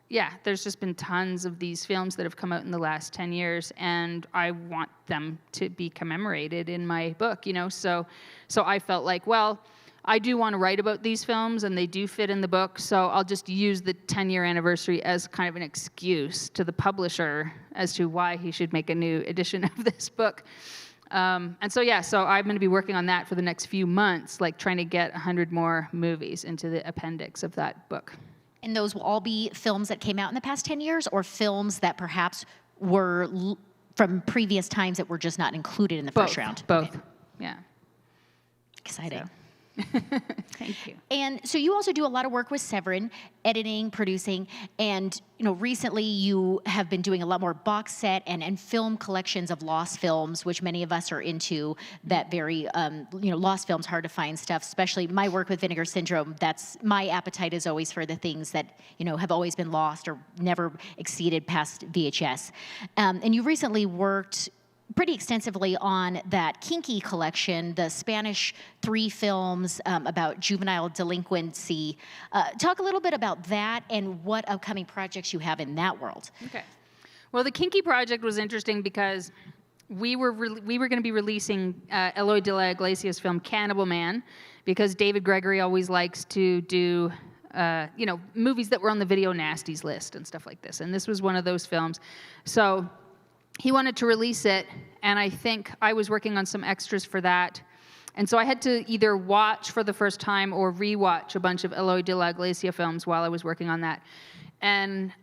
Yeah, there's just been tons of these films that have come out in the last 10 years, and I want them to be commemorated in my book, So I felt like, well, I do want to write about these films, and they do fit in the book, so I'll just use the 10-year anniversary as kind of an excuse to the publisher as to why he should make a new edition of this book. And so I'm going to be working on that for the next few months, like trying to get 100 more movies into the appendix of that book. And those will all be films that came out in the past 10 years, or films that perhaps were from previous times that were just not included in the first round? Both, okay. Yeah. Exciting. So. Thank you. And so you also do a lot of work with Severin, editing, producing, and recently you have been doing a lot more box set and film collections of lost films, which many of us are into. That very lost films, hard to find stuff. Especially my work with Vinegar Syndrome. That's my appetite is always for the things that have always been lost or never exceeded past VHS. And you recently worked pretty extensively on that Kinky collection, the Spanish 3 films about juvenile delinquency. Talk a little bit about that and what upcoming projects you have in that world. Okay. Well, the Kinky project was interesting because we were going to be releasing Eloy de la Iglesia's film Cannibal Man, because David Gregory always likes to do movies that were on the video nasties list and stuff like this. And this was one of those films. So he wanted to release it, and I think I was working on some extras for that. And so I had to either watch for the first time or rewatch a bunch of Eloy de la Iglesia films while I was working on that. And,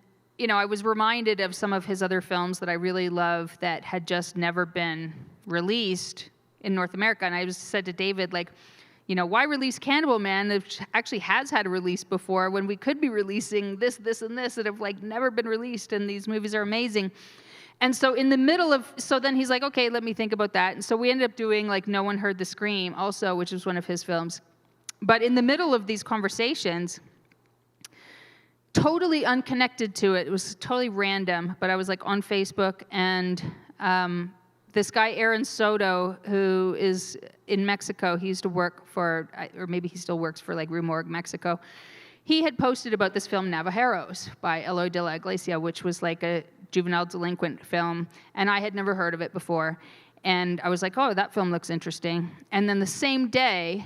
I was reminded of some of his other films that I really love that had just never been released in North America. And I just said to David, like, you know, why release Cannibal Man, which actually has had a release before, when we could be releasing this, this, and this that have like never been released, and these movies are amazing. And so in the middle of, so then he's like, okay, let me think about that. And so we ended up doing like No One Heard the Scream also, which was one of his films. But in the middle of these conversations, totally unconnected to it, it was totally random, but I was like on Facebook, and this guy, Aaron Soto, who is in Mexico, he used to work for, or maybe he still works for like Rue Morgue, Mexico. He had posted about this film Navajeros by Eloy de la Iglesia, which was like a juvenile delinquent film, and I had never heard of it before. And I was like, oh, that film looks interesting. And then the same day,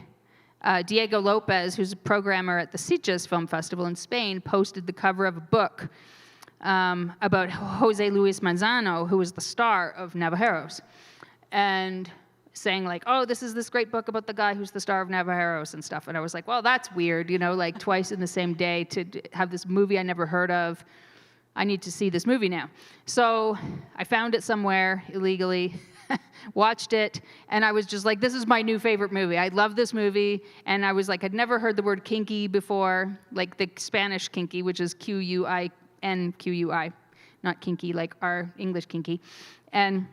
Diego Lopez, who's a programmer at the Sitges Film Festival in Spain, posted the cover of a book about Jose Luis Manzano, who was the star of Navajeros, and saying like, oh, this is this great book about the guy who's the star of Navajeros and stuff. And I was like, well, that's weird, you know, like twice in the same day to have this movie I never heard of. I need to see this movie now. So I found it somewhere illegally, watched it, and I was just like, this is my new favorite movie. I love this movie. And I was like, I'd never heard the word kinky before, like the Spanish kinky, which is Q-U-I-N-Q-U-I, not kinky like our English kinky. And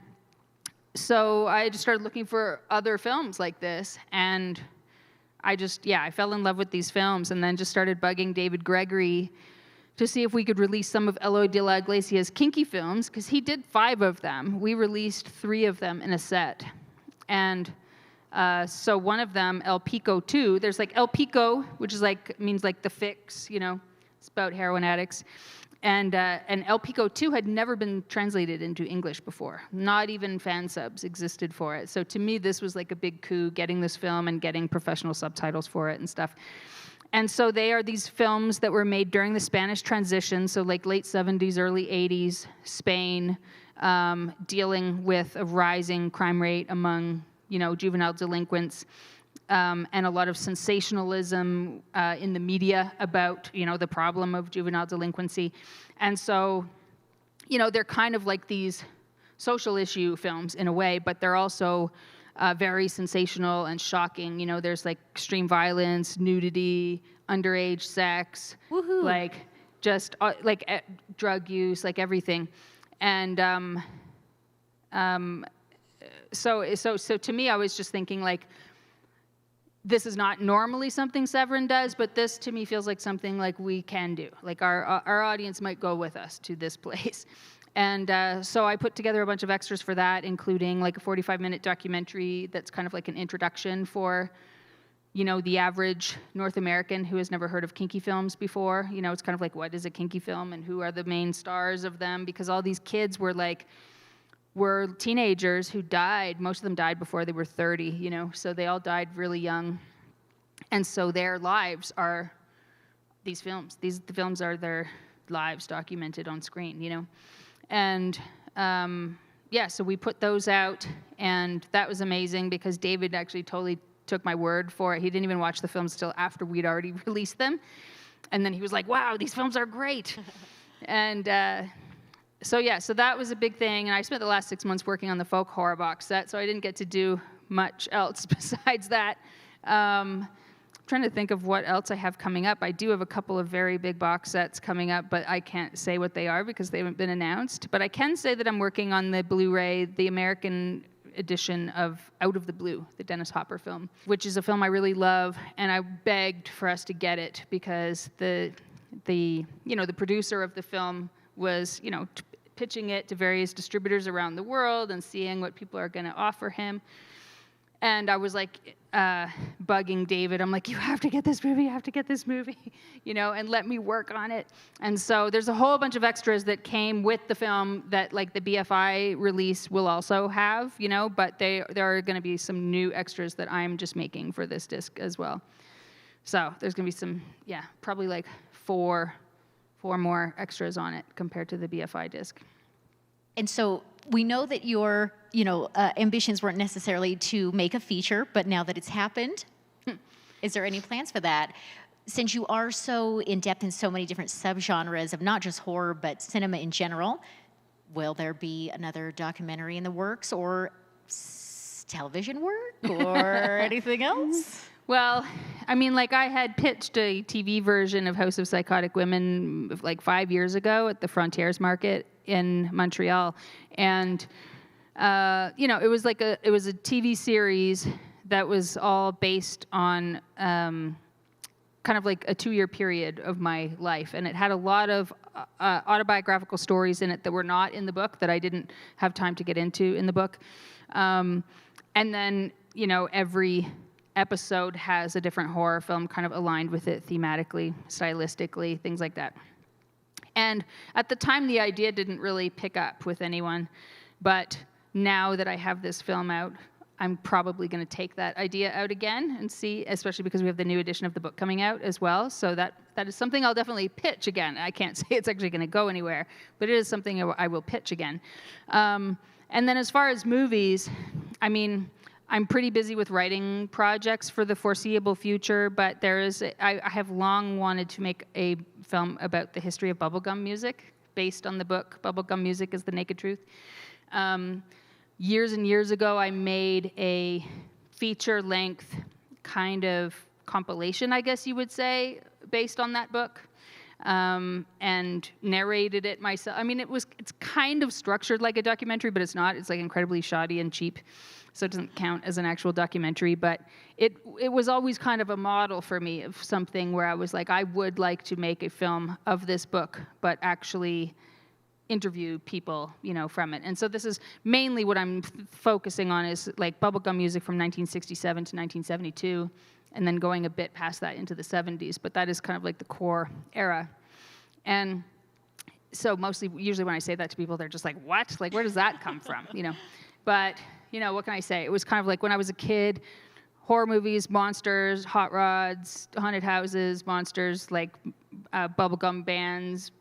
so I just started looking for other films like this, and I fell in love with these films, and then just started bugging David Gregory to see if we could release some of Eloy de la Iglesia's kinky films, because he did 5 of them. We released 3 of them in a set. And so one of them, El Pico 2, there's like El Pico, which is like, means like the fix, you know, it's about heroin addicts. And El Pico 2 had never been translated into English before. Not even fan subs existed for it. So to me, this was like a big coup, getting this film and getting professional subtitles for it and stuff. And so they are these films that were made during the Spanish transition, so like late 70s, early 80s, Spain, dealing with a rising crime rate among, you know, juvenile delinquents, and a lot of sensationalism in the media about, you know, the problem of juvenile delinquency. And so, you know, they're kind of like these social issue films in a way, but they're also very sensational and shocking. You know, there's like extreme violence, nudity, underage sex, Woohoo. like just drug use, like everything. And so to me, I was just thinking like, this is not normally something Severin does, but this to me feels like something like we can do. Like our audience might go with us to this place. And so I put together a bunch of extras for that, including like a 45-minute documentary that's kind of like an introduction for, you know, the average North American who has never heard of kinky films before. You know, it's kind of like, what is a kinky film and who are the main stars of them? Because all these kids were teenagers who died. Most of them died before they were 30, you know, so they all died really young. And so their lives are these films. The films are their lives documented on screen, you know. And so we put those out, and that was amazing because David actually totally took my word for it. He didn't even watch the films till after we'd already released them. And then he was like, wow, these films are great. And so that was a big thing. And I spent the last 6 months working on the folk horror box set, so I didn't get to do much else besides that. I'm trying to think of what else I have coming up. I do have a couple of very big box sets coming up, but I can't say what they are because they haven't been announced. But I can say that I'm working on the Blu-ray, the American edition of Out of the Blue, the Dennis Hopper film, which is a film I really love, and I begged for us to get it because the producer of the film was, you know, pitching it to various distributors around the world and seeing what people are going to offer him. And I was like bugging David. I'm like, you have to get this movie, you know, and let me work on it. And so there's a whole bunch of extras that came with the film that like the BFI release will also have, you know, but there are going to be some new extras that I'm just making for this disc as well. So there's going to be some, probably like four more extras on it compared to the BFI disc. And so we know that your, ambitions weren't necessarily to make a feature, but now that it's happened, is there any plans for that? Since you are so in-depth in so many different subgenres of not just horror, but cinema in general, will there be another documentary in the works or television work or anything else? Well, I mean, like I had pitched a TV version of House of Psychotic Women like 5 years ago at the Frontiers Market in Montreal, and you know, it was a TV series that was all based on kind of like a 2-year period of my life, and it had a lot of autobiographical stories in it that were not in the book, that I didn't have time to get into in the book. And then, you know, every episode has a different horror film kind of aligned with it thematically, stylistically, things like that. And at the time, the idea didn't really pick up with anyone, but now that I have this film out, I'm probably going to take that idea out again and see, especially because we have the new edition of the book coming out as well. So that is something I'll definitely pitch again. I can't say it's actually going to go anywhere, but it is something I will pitch again. And then as far as movies, I mean, I'm pretty busy with writing projects for the foreseeable future, but I have long wanted to make a film about the history of bubblegum music based on the book Bubblegum Music is the Naked Truth. Years and years ago, I made a feature-length kind of compilation, I guess you would say, based on that book, and narrated it myself. I mean, it's kind of structured like a documentary, but it's not. It's like incredibly shoddy and cheap, so it doesn't count as an actual documentary. But it was always kind of a model for me of something where I was like, I would like to make a film of this book, but actually interview people, you know, from it. And so this is mainly what I'm focusing on, is like bubblegum music from 1967 to 1972, and then going a bit past that into the 70s. But that is kind of like the core era. And so usually when I say that to people, they're just like, what? Like, where does that come from? You know? But, you know, what can I say? It was kind of like when I was a kid, horror movies, monsters, hot rods, haunted houses, monsters, like bubblegum bands,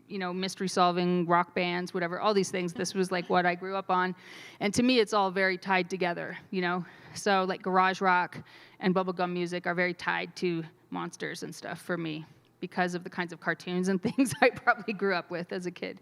you know, mystery-solving rock bands, whatever, all these things. This was like what I grew up on. And to me, it's all very tied together, you know? So like garage rock and bubblegum music are very tied to monsters and stuff for me because of the kinds of cartoons and things I probably grew up with as a kid.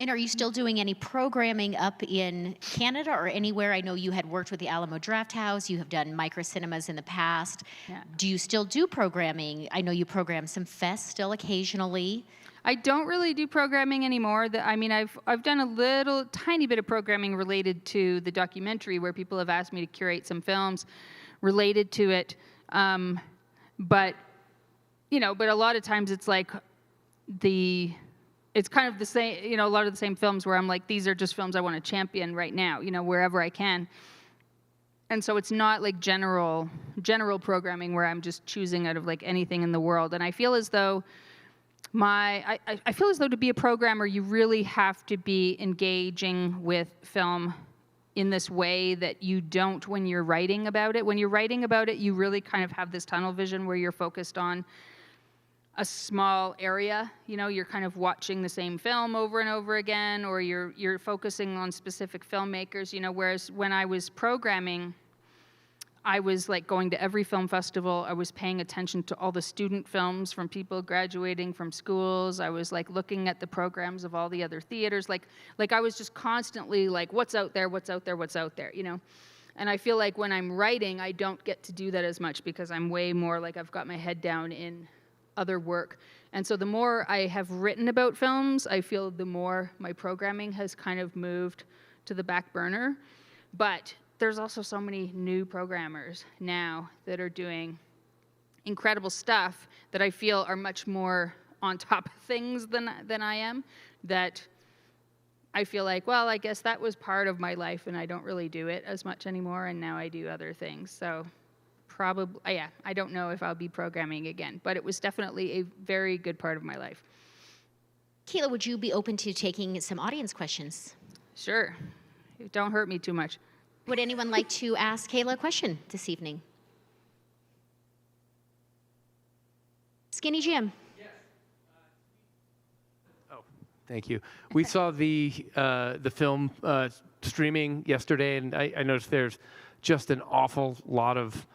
And are you still doing any programming up in Canada or anywhere? I know you had worked with the Alamo Drafthouse. You have done micro cinemas in the past. Yeah. Do you still do programming? I know you program some fests still occasionally. I don't really do programming anymore. I've done a tiny bit of programming related to the documentary, where people have asked me to curate some films related to it. But a lot of times it's like it's kind of the same, you know, a lot of the same films where I'm like, these are just films I want to champion right now, you know, wherever I can. And so it's not like general programming where I'm just choosing out of like anything in the world. And I feel as though I feel as though to be a programmer, you really have to be engaging with film in this way that you don't when you're writing about it. When you're writing about it, you really kind of have this tunnel vision where you're focused on a small area. You know, you're kind of watching the same film over and over again, or you're focusing on specific filmmakers, you know, whereas when I was programming, I was like going to every film festival. I was paying attention to all the student films from people graduating from schools. I was like looking at the programs of all the other theaters. Like I was just constantly like, what's out there, you know? And I feel like when I'm writing, I don't get to do that as much because I'm way more like I've got my head down in other work. And so the more I have written about films, I feel the more my programming has kind of moved to the back burner. But there's also so many new programmers now that are doing incredible stuff that I feel are much more on top of things than I am, that I feel like, well, I guess that was part of my life and I don't really do it as much anymore, and now I do other things. So probably, yeah, I don't know if I'll be programming again, but it was definitely a very good part of my life. Kier-La, would you be open to taking some audience questions? Sure. Don't hurt me too much. Would anyone like to ask Kier-La a question this evening? Skinny Jim. Yes. Thank you. We saw the film streaming yesterday, and I noticed there's just an awful lot of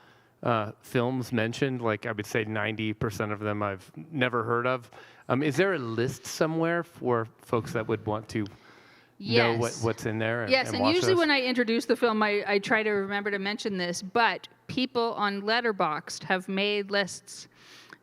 films mentioned. Like I would say 90% of them I've never heard of. Is there a list somewhere for folks that would want to know what's in there? Yes, and watch usually those? when I introduce the film, I try to remember to mention this, but people on Letterboxd have made lists.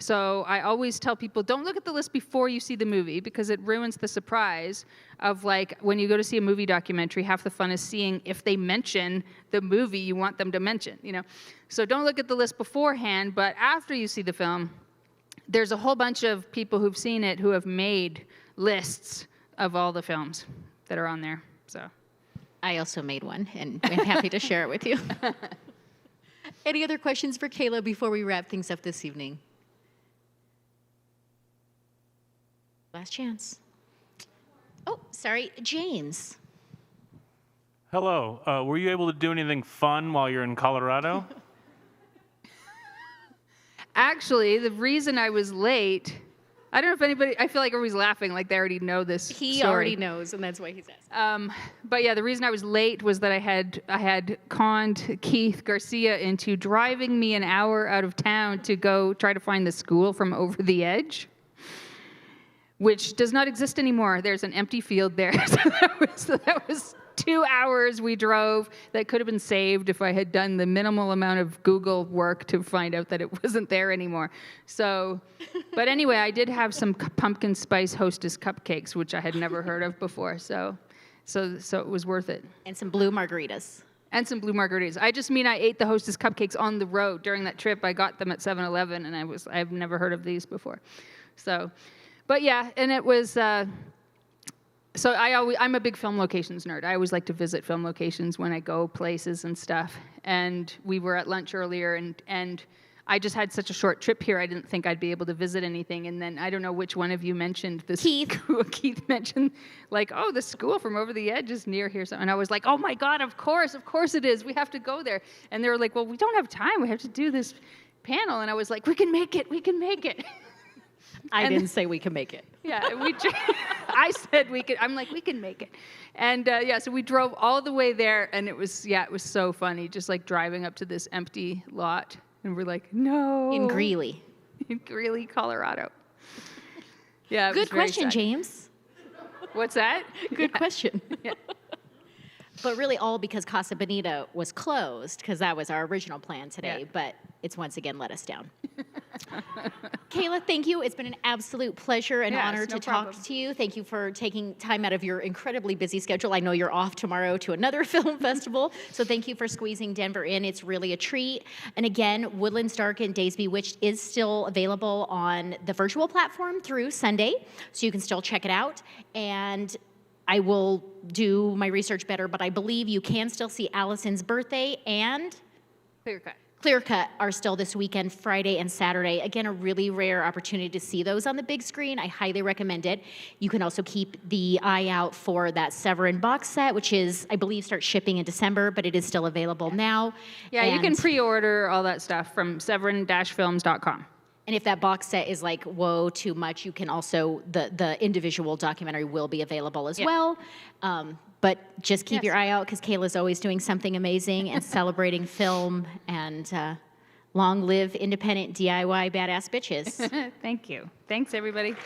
So I always tell people, don't look at the list before you see the movie, because it ruins the surprise of, like, when you go to see a movie documentary, half the fun is seeing if they mention the movie you want them to mention, you know. So don't look at the list beforehand, but after you see the film, there's a whole bunch of people who've seen it who have made lists of all the films that are on there. So I also made one, and I'm happy to share it with you. Any other questions for Kayla before we wrap things up this evening? Last chance. Oh, sorry, James. Hello. Were you able to do anything fun while you're in Colorado? actually, the reason I was late, I don't know if anybody, I feel like everybody's laughing like they already know this He story. already knows, and that's why he's asking. But yeah, the reason I was late was that I had conned Keith Garcia into driving me an hour out of town to go try to find the school from Over the Edge, which does not exist anymore. There's an empty field there. So that was 2 hours we drove that could have been saved if I had done the minimal amount of Google work to find out that it wasn't there anymore. So, but anyway, I did have some pumpkin spice Hostess cupcakes, which I had never heard of before. So it was worth it. And some blue margaritas. And some blue margaritas. I just mean I ate the Hostess cupcakes on the road during that trip. I got them at 7-Eleven, and I've never heard of these before. So, but yeah, and it was. So I'm a big film locations nerd. I always like to visit film locations when I go places and stuff. And we were at lunch earlier, and I just had such a short trip here, I didn't think I'd be able to visit anything. And then I don't know which one of you mentioned this. Keith. Keith mentioned, like, oh, the school from Over the Edge is near here. And I was like, oh my God, of course it is. We have to go there. And they were like, well, we don't have time. We have to do this panel. And I was like, we can make it. I didn't say we can make it. Yeah, I said we could. I'm like, we can make it. And yeah, so we drove all the way there, and it was so funny, just like driving up to this empty lot, and we're like, no. In Greeley. In Greeley, Colorado. Yeah. Good question, James. What's that? Good question. Yeah. But really all because Casa Bonita was closed, because that was our original plan today, Yeah. but it's once again let us down. Kayla, thank you. It's been an absolute pleasure and honor to talk to you. Thank you for taking time out of your incredibly busy schedule. I know you're off tomorrow to another film festival, so thank you for squeezing Denver in. It's really a treat. And again, Woodlands Dark and Days Bewitched is still available on the virtual platform through Sunday, so you can still check it out. And I will do my research better, but I believe you can still see Alison's Birthday and CLEARCUT are still this weekend, Friday and Saturday. Again, a really rare opportunity to see those on the big screen. I highly recommend it. You can also keep the eye out for that Severin box set, which is, I believe, starts shipping in December, but it is still available now. Yeah, you can pre-order all that stuff from severin-films.com. And if that box set is like, whoa, too much, you can also, the individual documentary will be available as well. But just keep your eye out, because Kayla's always doing something amazing and celebrating film, and long live independent DIY badass bitches. Thank you. Thanks, everybody.